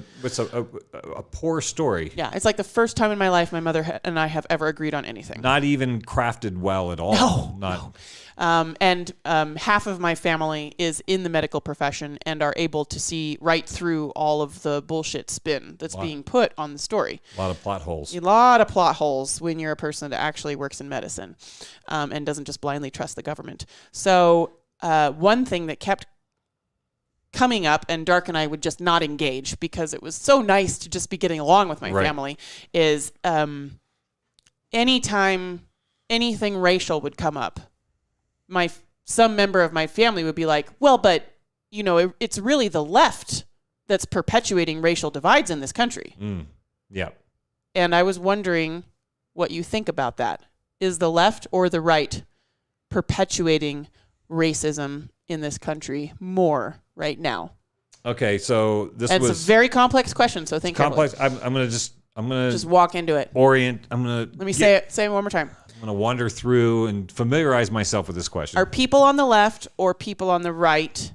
poor story. Yeah, it's like the first time in my life my mother and I have ever agreed on anything. Not even crafted well at all. No. And half of my family is in the medical profession and are able to see right through all of the bullshit spin that's being put on the story. A lot of plot holes. A lot of plot holes when you're a person that actually works in medicine and doesn't just blindly trust the government. So one thing that kept coming up, and Dark and I would just not engage because it was so nice to just be getting along with my family, is anytime anything racial would come up, some member of my family would be like, well, but, it's really the left that's perpetuating racial divides in this country. Yeah. And I was wondering what you think about that. Is the left or the right perpetuating racism in this country more right now? Okay, so it's a very complex question, so think complex. I'm gonna just walk into it. Let me say it one more time. I'm gonna wander through and familiarize myself with this question. Are people on the left or people on the right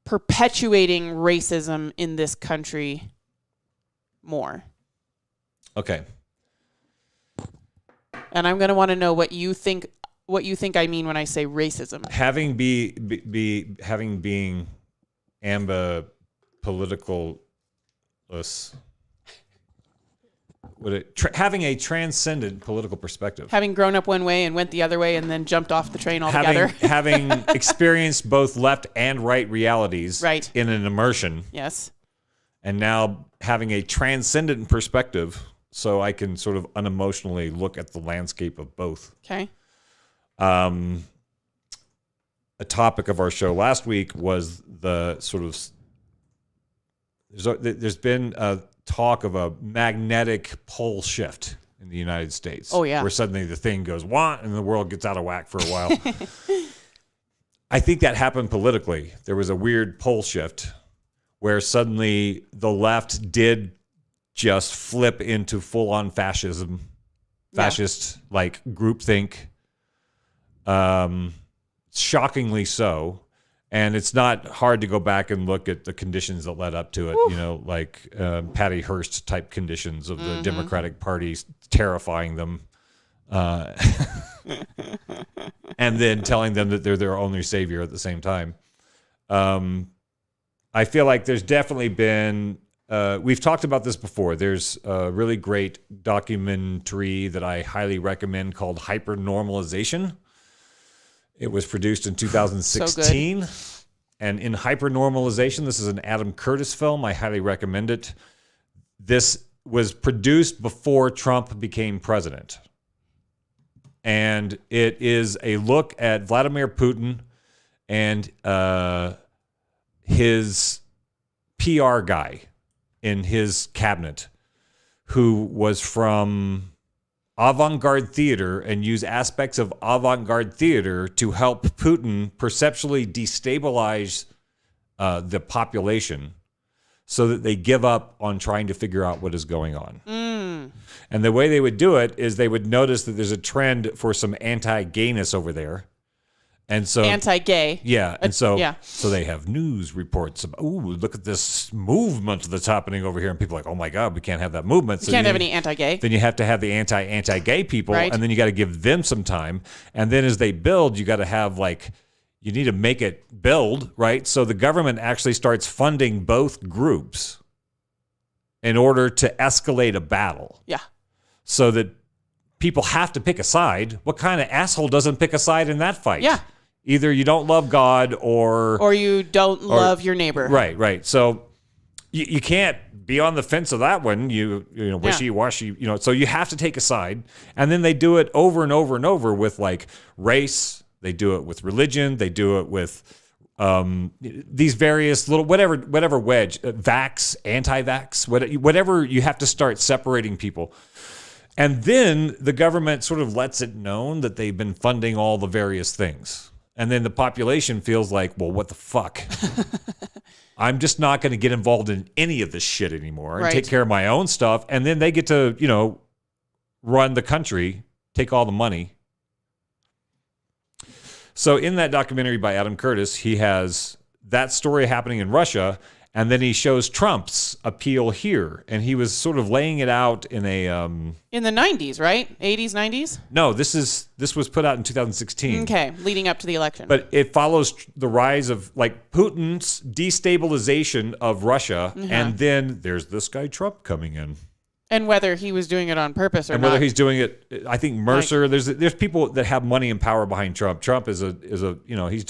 perpetuating racism in this country more? Okay. And I'm gonna want to know what you think I mean when I say racism. Having being political, having a transcendent political perspective. Having grown up one way and went the other way and then jumped off the train altogether. Having experienced both left and right realities in an immersion. Yes. And now having a transcendent perspective so I can sort of unemotionally look at the landscape of both. Okay. A topic of our show last week was the sort of there's been a talk of a magnetic pole shift in the United States. Oh, yeah. Where suddenly the thing goes, "Wah," and the world gets out of whack for a while. I think that happened politically. There was a weird pole shift where suddenly the left did just flip into full-on fascism, fascist like groupthink. Shockingly so. And it's not hard to go back and look at the conditions that led up to it, you know, like Patty Hearst type conditions of the Democratic Party terrifying them. And then telling them that they're their only savior at the same time. I feel like there's definitely been, we've talked about this before. There's a really great documentary that I highly recommend called Hypernormalization. It was produced in 2016. So and in Hypernormalization, this is an Adam Curtis film. I highly recommend it. This was produced before Trump became president. And it is a look at Vladimir Putin and his PR guy in his cabinet, who was from avant-garde theater and used aspects of avant-garde theater to help Putin perceptually destabilize the population so that they give up on trying to figure out what is going on. And the way they would do it is they would notice that there's a trend for some anti-gayness over there. And so anti-gay. Yeah. And so they have news reports about, ooh, look at this movement that's happening over here. And people are like, oh my God, we can't have that movement. So you can't have any anti-gay. Then you have to have the anti-gay people. Right. And then you got to give them some time. And then as they build, you got to have you need to make it build, right? So the government actually starts funding both groups in order to escalate a battle. Yeah. So that people have to pick a side. What kind of asshole doesn't pick a side in that fight? Yeah. Either you don't love God or you don't love your neighbor. Right. So you can't be on the fence of that one. You know, wishy-washy, you know, so you have to take a side. And then they do it over and over and over with race. They do it with religion. They do it with these various little whatever wedge, vax, anti-vax, whatever. You have to start separating people. And then the government sort of lets it known that they've been funding all the various things. And then the population feels like, well, what the fuck? I'm just not going to get involved in any of this shit anymore and take care of my own stuff. And then they get to, you know, run the country, take all the money. So in that documentary by Adam Curtis, he has that story happening in Russia. And then he shows Trump's appeal here. And he was sort of laying it out in a... in the 90s, right? 80s, 90s? No, this was put out in 2016. Okay, leading up to the election. But it follows the rise of Putin's destabilization of Russia. And then there's this guy Trump coming in. And whether he was doing it on purpose or not. And whether he's doing it, I think Mercer, there's people that have money and power behind Trump. Trump is a you know, he's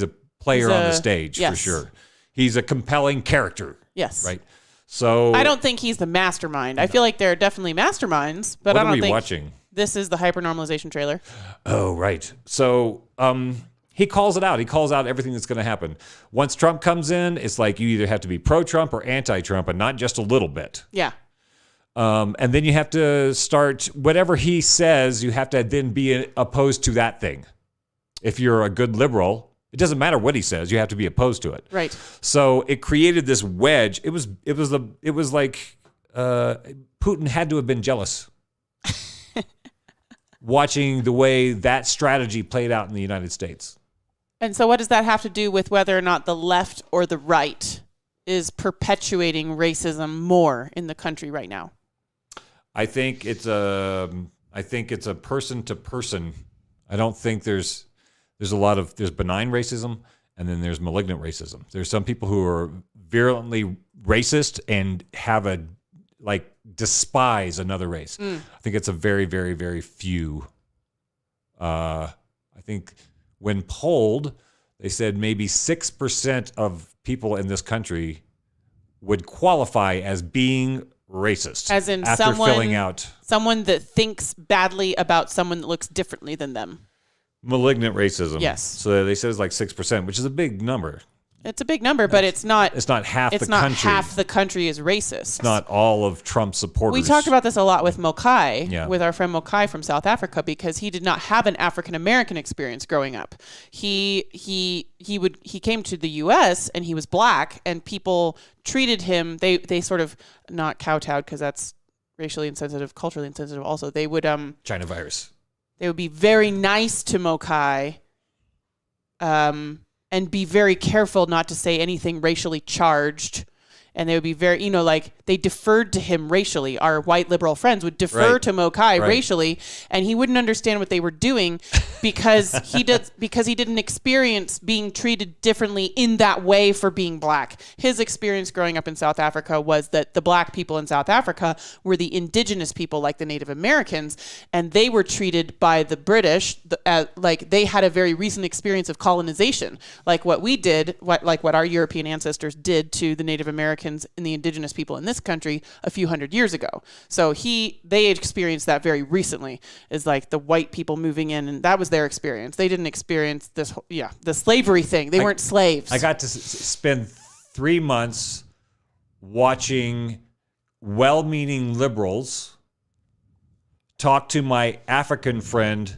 a player on the stage for sure. He's a compelling character. Yes. Right. So I don't think he's the mastermind. I feel like there are definitely masterminds, but I don't think watching? This is the Hypernormalization trailer. Oh, right. So he calls it out. He calls out everything that's going to happen. Once Trump comes in, it's like you either have to be pro-Trump or anti-Trump and not just a little bit. Yeah. And then you have to start, whatever he says, you have to then be opposed to that thing. If you're a good liberal, it doesn't matter what he says, you have to be opposed to it. Right. So it created this wedge. It was like Putin had to have been jealous watching the way that strategy played out in the United States. And so what does that have to do with whether or not the left or the right is perpetuating racism more in the country right now? I think it's a person to person. I don't think there's benign racism and then there's malignant racism. There's some people who are virulently racist and have despise another race. I think it's a very, very, very few. I think when polled, they said maybe 6% of people in this country would qualify as being racist. As in after filling out someone that thinks badly about someone that looks differently than them. Malignant racism. Yes. So they said it's like 6%, which is a big number. It's a big number, but it's not. It's not half the country. It's not half the country is racist. It's not all of Trump's supporters. We talked about this a lot with Mokai, Yeah. with our friend Mokai from South Africa, because he did not have an African American experience growing up. He came to the U.S. and he was black, and people treated him. They sort of not kowtowed because that's racially insensitive, culturally insensitive. Also, they would China virus. They would be very nice to Mokai. and be very careful not to say anything racially charged. And they would be very, they deferred to him racially. Our white liberal friends would defer to Mokai racially, and he wouldn't understand what they were doing because he didn't experience being treated differently in that way for being black. His experience growing up in South Africa was that the black people in South Africa were the indigenous people, like the Native Americans, and they were treated by the British like they had a very recent experience of colonization, like what we did, what our European ancestors did to the Native Americans and the indigenous people in this country a few hundred years ago. So they experienced that very recently, is like the white people moving in, and that was their experience. They didn't experience the slavery thing. They weren't slaves. I got to spend 3 months watching well-meaning liberals talk to my African friend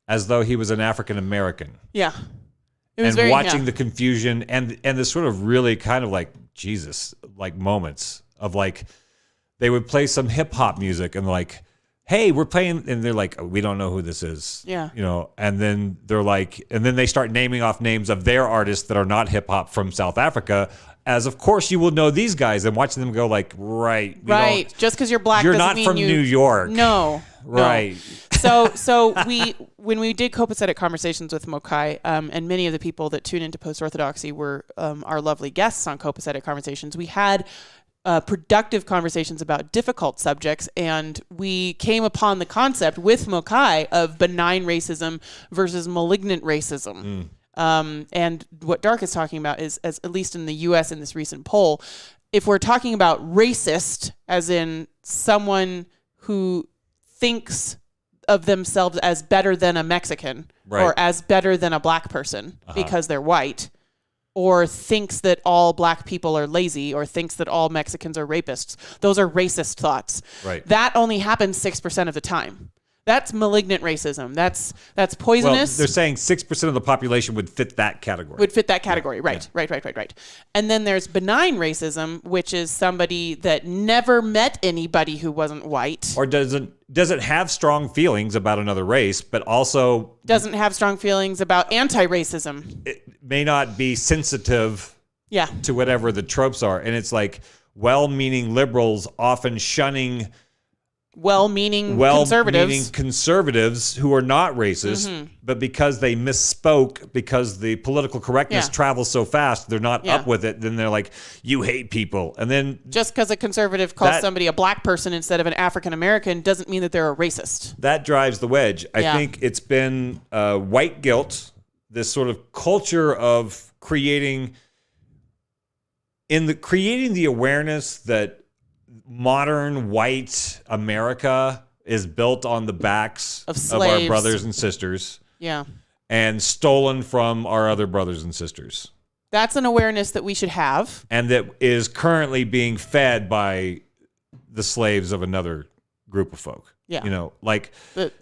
as though he was an African American. Yeah. And watching the confusion and the sort of really kind of like Jesus, like moments of like, they would play some hip hop music and like, hey, we're playing, and they're like, we don't know who this is. Yeah. And then they're like, and then they start naming off names of their artists that are not hip hop from South Africa, as of course you will know these guys, and watching them go like, right. Just because you're black you're doesn't not mean from New York. No. Right. So when we did copacetic conversations with Mokai, and many of the people that tune into Post-Orthodoxy were our lovely guests on copacetic conversations, we had productive conversations about difficult subjects, and we came upon the concept with Mokai of benign racism versus malignant racism. And what Dark is talking about is, as at least in the U.S. in this recent poll, if we're talking about racist, as in someone who thinks of themselves as better than a Mexican or as better than a black person because they're white, or thinks that all black people are lazy, or thinks that all Mexicans are rapists. Those are racist thoughts. Right. That only happens 6% of the time. That's malignant racism. That's poisonous. Well, they're saying 6% of the population would fit that category. Right. And then there's benign racism, which is somebody that never met anybody who wasn't white. Or doesn't have strong feelings about another race, but also doesn't have strong feelings about anti-racism. It may not be sensitive to whatever the tropes are. And it's like well-meaning liberals often shunning well-meaning conservatives who are not racist, but because they misspoke, because the political correctness travels so fast, they're not up with it, then they're like, you hate people. And then just because a conservative calls somebody a black person instead of an African American doesn't mean that they're a racist. That drives the wedge. I think it's been white guilt, this sort of culture of creating the awareness that modern white America is built on the backs of our brothers and sisters. Yeah. And stolen from our other brothers and sisters. That's an awareness that we should have. And that is currently being fed by the slaves of another group of folk. Yeah. Like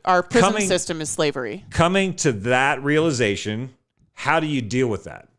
our prison system is slavery. Coming to that realization, how do you deal with that?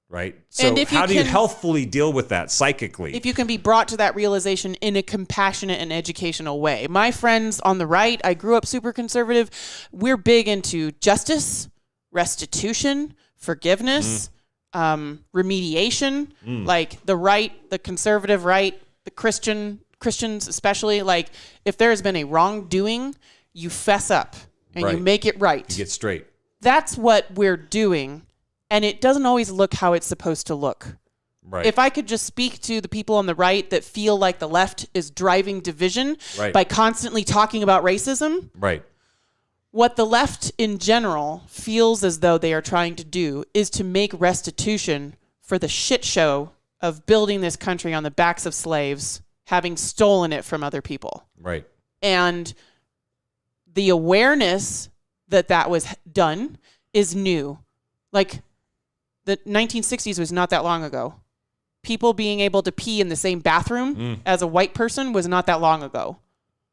Right. So how do you healthfully deal with that psychically? If you can be brought to that realization in a compassionate and educational way. My friends on the right, I grew up super conservative. We're big into justice, restitution, forgiveness, remediation. Like the right, the conservative right, the Christians especially. Like if there has been a wrongdoing, you fess up and you make it right. You get straight. That's what we're doing. And it doesn't always look how it's supposed to look. Right. If I could just speak to the people on the right that feel like the left is driving division by constantly talking about racism. Right. What the left in general feels as though they are trying to do is to make restitution for the shit show of building this country on the backs of slaves, having stolen it from other people. Right. And the awareness that was done is new. Like, the 1960s was not that long ago. People being able to pee in the same bathroom as a white person was not that long ago.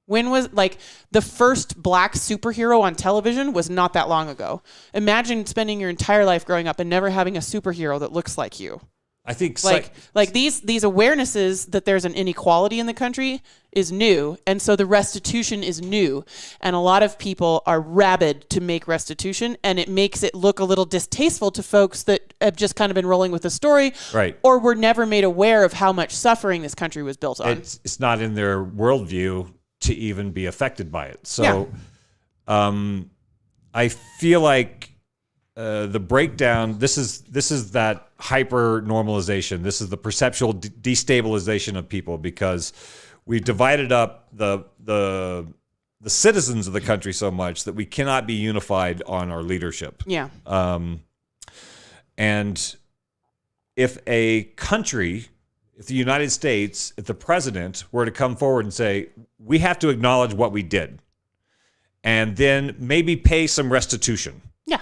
When was, like, the first black superhero on television was not that long ago. Imagine spending your entire life growing up and never having a superhero that looks like you. I think like these awarenesses that there's an inequality in the country is new, and so the restitution is new, and a lot of people are rabid to make restitution, and it makes it look a little distasteful to folks that have just kind of been rolling with the story, right? Or were never made aware of how much suffering this country was built on. It's not in their worldview to even be affected by it. So, I feel like. The breakdown. This is that hyper normalization. This is the perceptual destabilization of people because we've divided up the citizens of the country so much that we cannot be unified on our leadership. Yeah. And if a country, if the United States, if the president were to come forward and say, we have to acknowledge what we did, and then maybe pay some restitution. Yeah.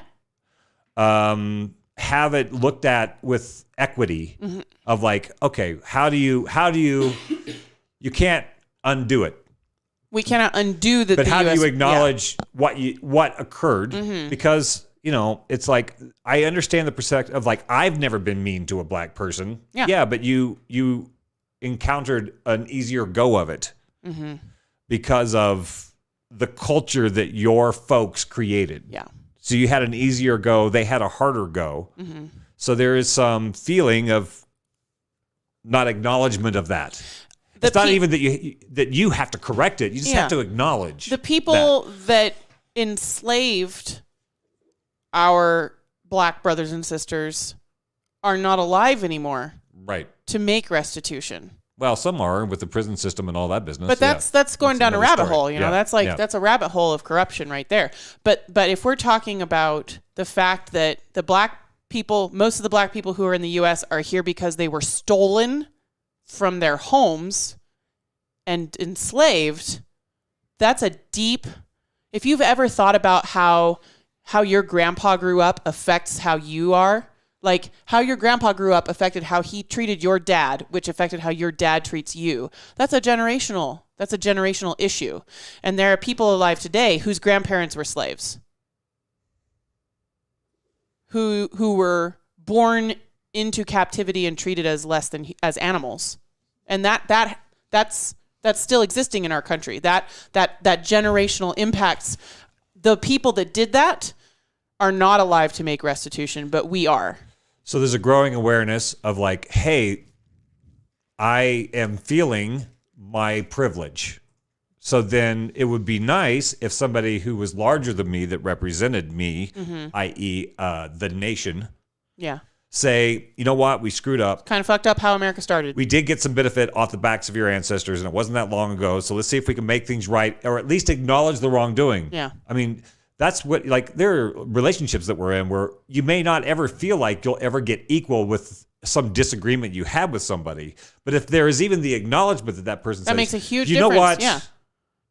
Have it looked at with equity of like, okay, how do you can't undo it. We cannot undo that. But how do you acknowledge what occurred? Because, it's like, I understand the perspective of like, I've never been mean to a black person. Yeah. But you encountered an easier go of it because of the culture that your folks created. Yeah. So you had an easier go. They had a harder go. So there is some feeling of not acknowledgement of that. It's not even that you have to correct it. You just have to acknowledge the people that enslaved our black brothers and sisters are not alive anymore. Right. To make restitution. Well, some are with the prison system and all that business. But that's going down a rabbit hole, That's a rabbit hole of corruption right there. But if we're talking about the fact that the black people, most of the black people who are in the US are here because they were stolen from their homes and enslaved, that's a deep, if you've ever thought about how your grandpa grew up affects how you are, like how your grandpa grew up affected how he treated your dad, which affected how your dad treats you. That's a generational issue. And there are people alive today whose grandparents were slaves, who were born into captivity and treated as less than as animals. And that's still existing in our country. That generational impacts. The people that did that are not alive to make restitution, but we are. So there's a growing awareness of like, hey, I am feeling my privilege. So then it would be nice if somebody who was larger than me that represented me, i.e. The nation, say, you know what, we screwed up. Kind of fucked up how America started. We did get some benefit off the backs of your ancestors, and it wasn't that long ago. So let's see if we can make things right, or at least acknowledge the wrongdoing. Yeah. I mean, that's what, like, there are relationships that we're in where you may not ever feel like you'll ever get equal with some disagreement you had with somebody. But if there is even the acknowledgement that person says, that makes a huge difference. You know what? Yeah.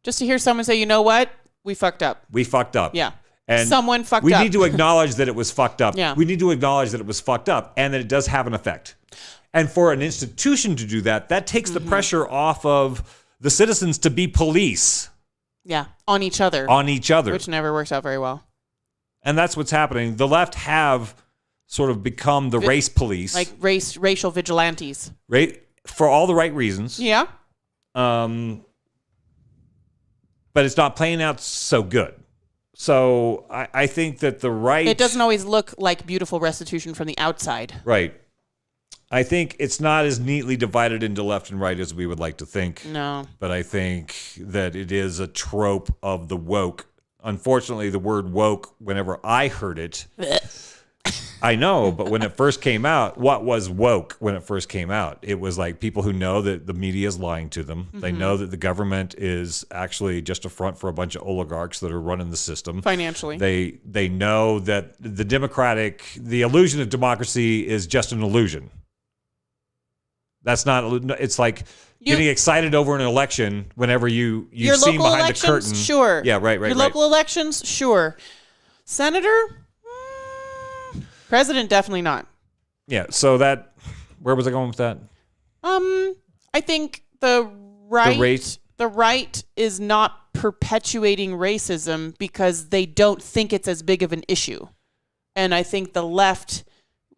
Just to hear someone say, you know what? We fucked up. We fucked up. Yeah. And someone fucked up. We need to acknowledge that it was fucked up. Yeah. We need to acknowledge that it was fucked up and that it does have an effect. And for an institution to do that, that takes the pressure off of the citizens to be police. Yeah. On each other. Which never works out very well. And that's what's happening. The left have sort of become the race police. Like racial vigilantes. Right? For all the right reasons. Yeah. But it's not playing out so good. So I think that the right... It doesn't always look like beautiful restitution from the outside. Right. I think it's not as neatly divided into left and right as we would like to think. No. But I think that it is a trope of the woke. Unfortunately, the word woke, whenever I heard it... I know, but when it first came out, what was woke when it first came out? It was like people who know that the media is lying to them. They know that the government is actually just a front for a bunch of oligarchs that are running the system. Financially. They know that the illusion of democracy is just an illusion. That's not, it's like getting excited over an election whenever you've seen behind the curtain. Sure. Yeah, right. Your local elections, sure. Senator? President, definitely not. Yeah, so where was I going with that? I think the right is not perpetuating racism because they don't think it's as big of an issue. And I think the left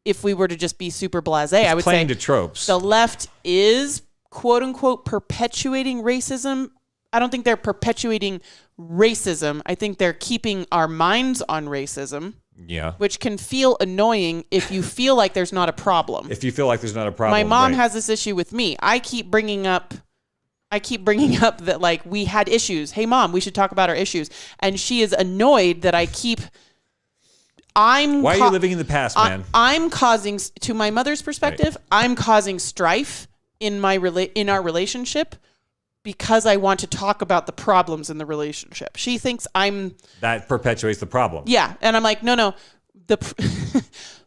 if we were to just be super blasé, I would say playing to tropes. The left is quote unquote perpetuating racism. I don't think they're perpetuating racism. I think they're keeping our minds on racism. Yeah. Which can feel annoying if you feel like there's not a problem. If you feel like there's not a problem. My mom right. has this issue with me. I keep bringing up that like we had issues. Hey mom, we should talk about our issues. And she is annoyed that I keep Why are you living in the past, man? I'm causing, to my mother's perspective, right. I'm causing strife in our relationship because I want to talk about the problems in the relationship. She thinks that perpetuates the problem. Yeah. And I'm like, no,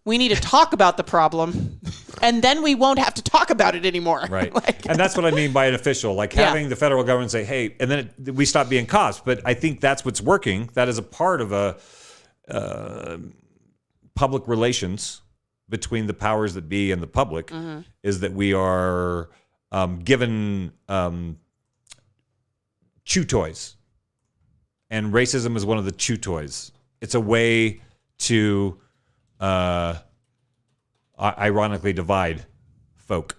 we need to talk about the problem and then we won't have to talk about it anymore. Right. And that's what I mean by an official, like having the federal government say, hey, and then we stop being cops. But I think that's what's working. That is a part of a public relations between the powers that be and the public is that we are given chew toys. And racism is one of the chew toys. It's a way to ironically divide folk.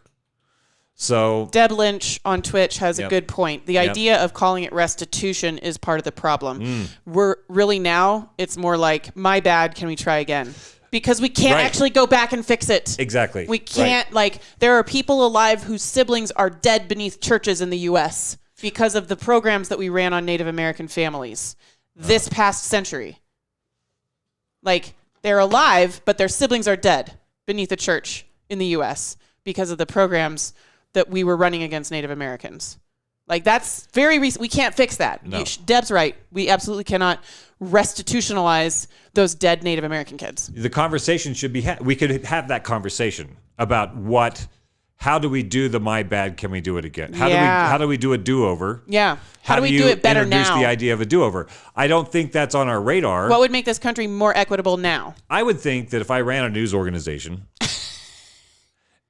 So Deb Lynch on Twitch has a good point. The idea of calling it restitution is part of the problem. We're really now, it's more like, my bad, can we try again? Because we can't actually go back and fix it. Exactly. We can't, there are people alive whose siblings are dead beneath churches in the U.S. because of the programs that we ran on Native American families this past century. They're alive, but their siblings are dead beneath a church in the U.S. because of the programs that we were running against Native Americans. That's very recent. We can't fix that. No. Deb's right. We absolutely cannot restitutionalize those dead Native American kids. The conversation should be we could have that conversation about how do we do the my bad, can we do it again? How do we do a do-over? Yeah. How do we do it better now? Introduce the idea of a do-over. I don't think that's on our radar. What would make this country more equitable now? I would think that if I ran a news organization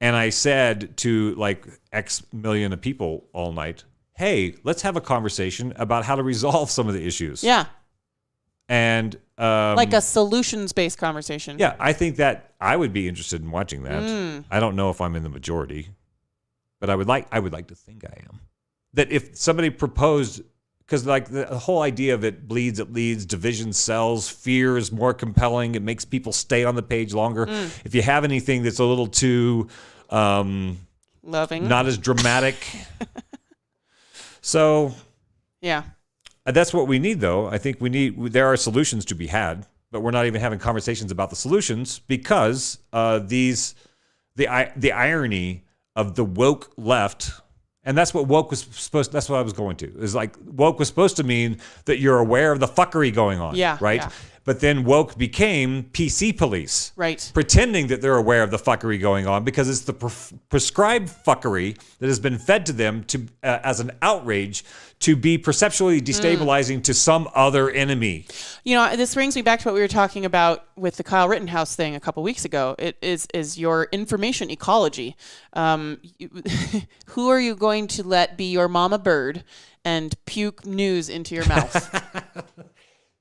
and I said to X million of people all night, hey, let's have a conversation about how to resolve some of the issues. Yeah. And a solutions-based conversation. Yeah, I think that I would be interested in watching that. I don't know if I'm in the majority, but I would like to think I am. That if somebody proposed, because the whole idea of it bleeds, it leads, division sells, fear is more compelling, it makes people stay on the page longer. If you have anything that's a little too loving, not as dramatic. So yeah. That's what we need, though. I think there are solutions to be had, but we're not even having conversations about the solutions because the irony of the woke left, and that's what woke was supposed. That's what I was going to. Is woke was supposed to mean that you're aware of the fuckery going on. Yeah. Right. Yeah. But then woke became PC police. Right. Pretending that they're aware of the fuckery going on because it's the prescribed fuckery that has been fed to them as an outrage to be perceptually destabilizing to some other enemy. This brings me back to what we were talking about with the Kyle Rittenhouse thing a couple weeks ago. It is your information ecology. Who are you going to let be your mama bird and puke news into your mouth?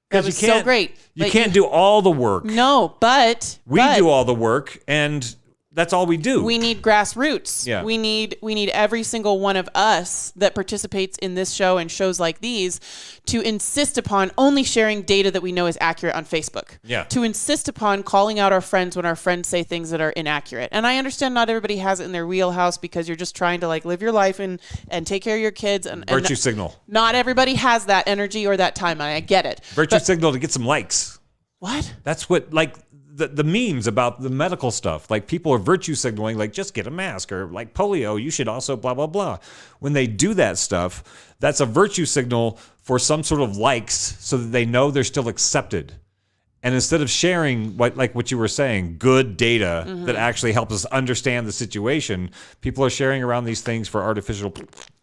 That was so great. You can't do all the work. No, but we do all the work, and that's all we do. We need grassroots. Yeah. We need every single one of us that participates in this show and shows like these to insist upon only sharing data that we know is accurate on Facebook. Yeah. To insist upon calling out our friends when our friends say things that are inaccurate. And I understand not everybody has it in their wheelhouse because you're just trying to live your life and take care of your kids. And Virtue signal. Not everybody has that energy or that time. I get it. Virtue signal to get some likes. What? That's what the memes about the medical stuff, people are virtue signaling, just get a mask, or polio, you should also blah, blah, blah. When they do that stuff, that's a virtue signal for some sort of likes so that they know they're still accepted. And instead of sharing what you were saying, good data that actually helps us understand the situation, people are sharing around these things for artificial.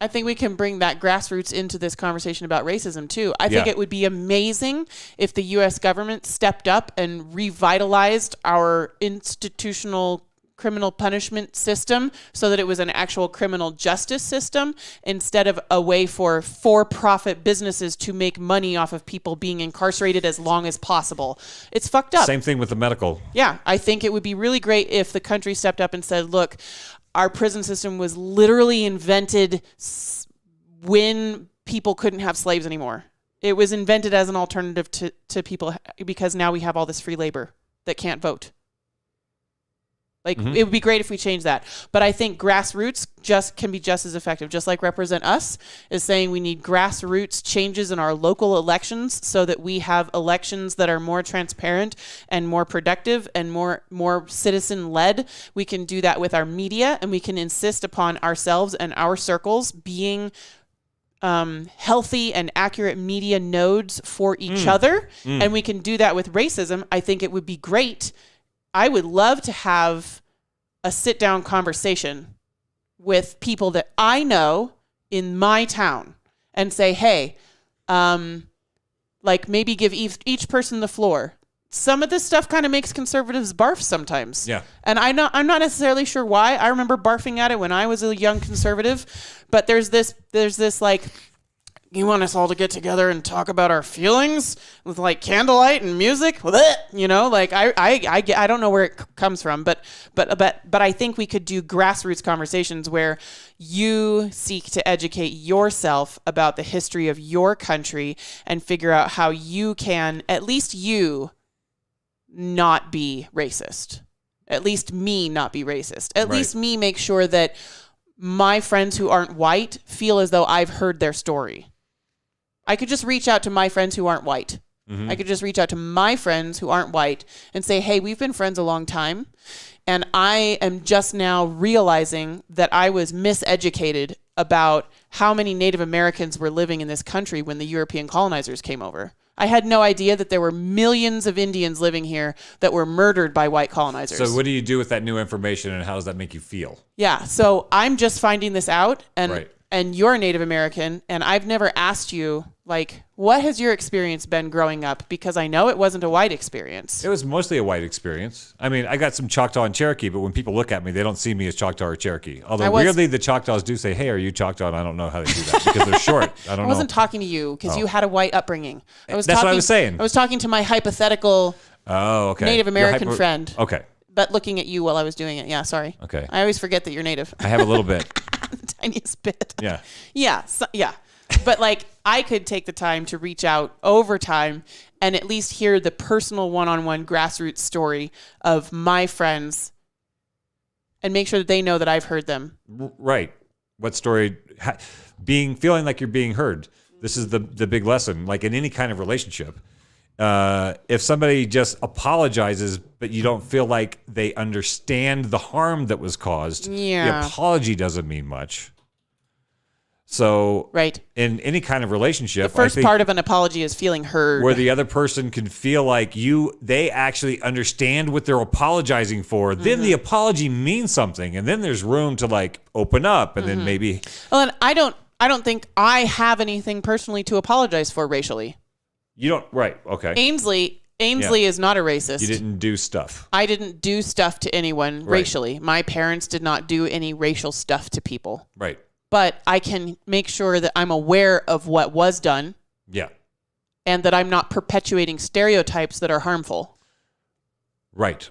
I think we can bring that grassroots into this conversation about racism too. I think it would be amazing if the U.S. government stepped up and revitalized our institutional criminal punishment system so that it was an actual criminal justice system instead of a way for-profit businesses to make money off of people being incarcerated as long as possible. It's fucked up. Same thing with the medical. Yeah, I think it would be really great if the country stepped up and said, look, our prison system was literally invented when people couldn't have slaves anymore. It was invented as an alternative to people because now we have all this free labor that can't vote. Like, it would be great if we changed that. But I think grassroots can be just as effective. Just like Represent Us is saying we need grassroots changes in our local elections so that we have elections that are more transparent and more productive and more citizen-led. We can do that with our media, and we can insist upon ourselves and our circles being healthy and accurate media nodes for each other. And we can do that with racism. I think it would be great. I would love to have a sit-down conversation with people that I know in my town and say, hey, like maybe give each person the floor. Some of this stuff kind of makes conservatives barf sometimes. Yeah. And I'm not necessarily sure why. I remember barfing at it when I was a young conservative, but there's this like, you want us all to get together and talk about our feelings with like candlelight and music, you know, like I don't know where it comes from, but I think we could do grassroots conversations where you seek to educate yourself about the history of your country and figure out how you can, at least you, not be racist. At least me not be racist. At least me make sure that my friends who aren't white feel as though I've heard their story. I could just reach out to my friends who aren't white. I could just reach out to my friends who aren't white and say, hey, we've been friends a long time. And I am just now realizing that I was miseducated about how many Native Americans were living in this country when the European colonizers came over. I had no idea that there were millions of Indians living here that were murdered by white colonizers. So what do you do with that new information, and how does that make you feel? Yeah, so I'm just finding this out, and you're a Native American, and I've never asked you, like, what has your experience been growing up? Because I know it wasn't a white experience. It was mostly a white experience. I mean, I got some Choctaw and Cherokee, but when people look at me, they don't see me as Choctaw or Cherokee. Although weirdly, the Choctaws do say, hey, are you Choctaw? And I don't know how they do that because they're short. I don't know. I wasn't talking to you because you had a white upbringing. That's what I was saying. I was talking to my hypothable Native American friend. Okay. But looking at you while I was doing it. Yeah, sorry. Okay. I always forget that you're Native. I have a little bit. The tiniest bit. Yeah. Yeah. Yeah. But like, I could take the time to reach out over time and at least hear the personal one-on-one grassroots story of my friends and make sure that they know that I've heard them. Right. What story? Feeling like you're being heard. This is the big lesson. Like in any kind of relationship, if somebody just apologizes, but you don't feel like they understand the harm that was caused, the apology doesn't mean much. So in any kind of relationship, the first part of an apology is feeling heard. Where the other person can feel like they actually understand what they're apologizing for. Then the apology means something. And then there's room to like open up and then maybe. Well, and I don't think I have anything personally to apologize for racially. You don't, right. Okay. Ainsley is not a racist. You didn't do stuff. I didn't do stuff to anyone racially. My parents did not do any racial stuff to people. Right. But I can make sure that I'm aware of what was done. Yeah. And that I'm not perpetuating stereotypes that are harmful. Right.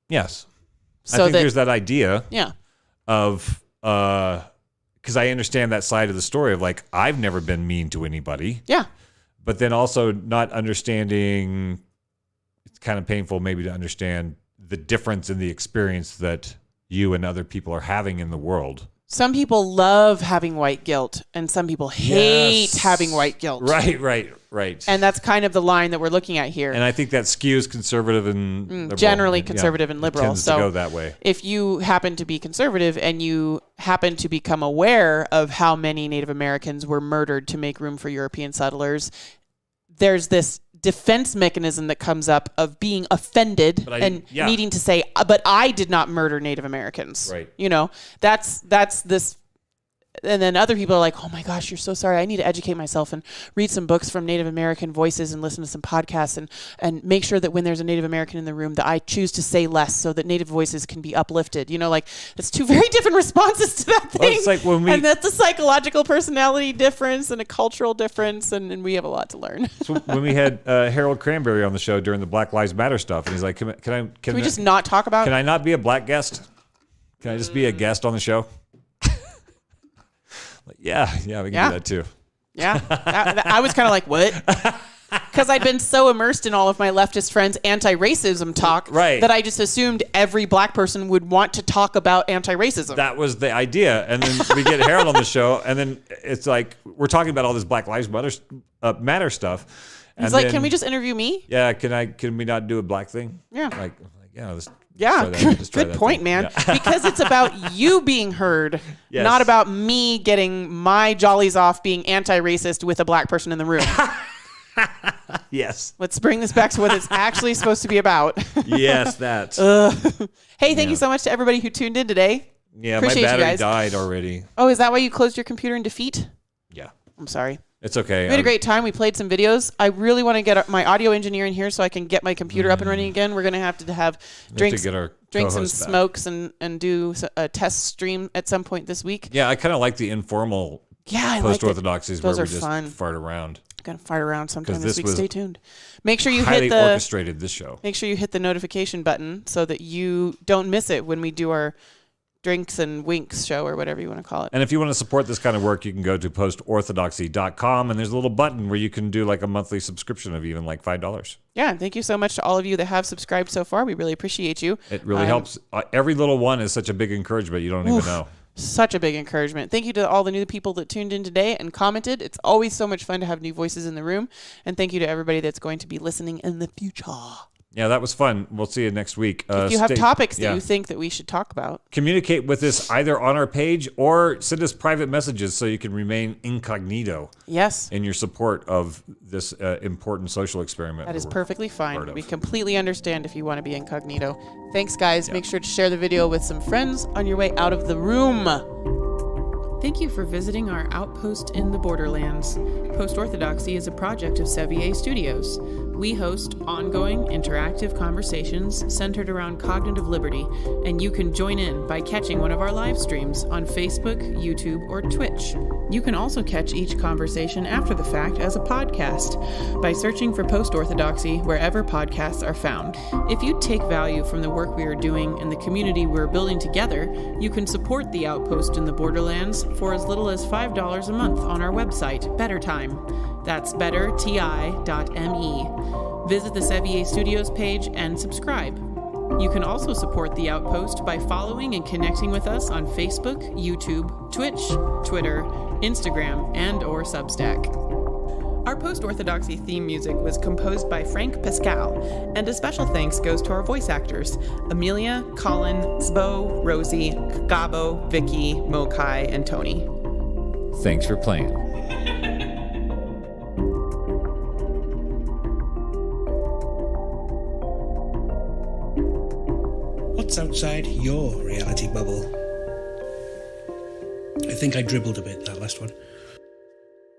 Yes. So I think there's that idea of, because I understand that side of the story of like, I've never been mean to anybody. Yeah. But then also not understanding, it's kind of painful maybe to understand the difference in the experience that you and other people are having in the world. Some people love having white guilt, and some people hate having white guilt. Right. And that's kind of the line that we're looking at here. And I think that skews conservative and liberal. Generally conservative and liberal. Tends to go that way. If you happen to be conservative and you happen to become aware of how many Native Americans were murdered to make room for European settlers, there's this defense mechanism that comes up of being offended needing to say, but I did not murder Native Americans. Right. You know, that's this then other people are like, oh my gosh, you're so sorry. I need to educate myself and read some books from Native American voices and listen to some podcasts and make sure that when there's a Native American in the room that I choose to say less so that Native voices can be uplifted. You know, like it's two very different responses to that thing. Well, it's like when and that's a psychological personality difference and a cultural difference, and we have a lot to learn. So when we had Harold Cranberry on the show during the Black Lives Matter stuff, and he's like, can we just not talk about? Can I not be a black guest? Can I just be a guest on the show? Like, yeah, we can do that too. Yeah, I was kind of like, what? Because I'd been so immersed in all of my leftist friends' anti-racism talk that I just assumed every black person would want to talk about anti-racism. That was the idea. And then we get Harold on the show, and then it's like, we're talking about all this Black Lives Matter stuff. He's like, can we just interview me? Yeah, can we not do a black thing? Yeah. Like yeah, let's good point, man. Yeah. Because it's about you being heard, not about me getting my jollies off being anti-racist with a black person in the room. Yes. Let's bring this back to what it's actually supposed to be about. Yes, that. Hey, thank you so much to everybody who tuned in today. Yeah, Appreciate my battery you guys. died already. Oh, is that why you closed your computer in defeat? Yeah. I'm sorry. It's okay. We had a great time. We played some videos. I really want to get my audio engineer in here so I can get my computer up and running again. We're going to have drinks and smokes and do a test stream at some point this week. Yeah, I kind of like the informal post-orthodoxies where we just fart around. Gonna fart around sometime this week. Stay tuned. Make sure you highly orchestrated this show. Make sure you hit the notification button so that you don't miss it when we do our Drinks and Winks show or whatever you want to call it. And if you want to support this kind of work, you can go to postorthodoxy.com, and there's a little button where you can do like a monthly subscription of even like $5. Yeah, and thank you so much to all of you that have subscribed so far. We really appreciate you. It really helps. Every little one is such a big encouragement. You don't even know. Such a big encouragement. Thank you to all the new people that tuned in today and commented. It's always so much fun to have new voices in the room. And thank you to everybody that's going to be listening in the future. Yeah, that was fun. We'll see you next week. If you have topics that you think that we should talk about, communicate with us either on our page or send us private messages so you can remain incognito. Yes. In your support of this important social experiment. That is perfectly fine. We completely understand if you want to be incognito. Thanks, guys. Make sure to share the video with some friends on your way out of the room. Thank you for visiting our outpost in the borderlands. Post-Orthodoxy is a project of Sevier Studios. We host ongoing, interactive conversations centered around cognitive liberty, and you can join in by catching one of our live streams on Facebook, YouTube, or Twitch. You can also catch each conversation after the fact as a podcast by searching for Post-Orthodoxy wherever podcasts are found. If you take value from the work we are doing and the community we're building together, you can support the Outpost in the Borderlands for as little as $5 a month on our website, Better Time. That's betterti.me. Visit the Sevier Studios page and subscribe. You can also support The Outpost by following and connecting with us on Facebook, YouTube, Twitch, Twitter, Instagram, and or Substack. Our Post-Orthodoxy theme music was composed by Frank Pascal, and a special thanks goes to our voice actors, Amelia, Colin, Zbo, Rosie, Gabo, Vicky, Mokai, and Tony. Thanks for playing. What's outside your reality bubble? I think I dribbled a bit that last one.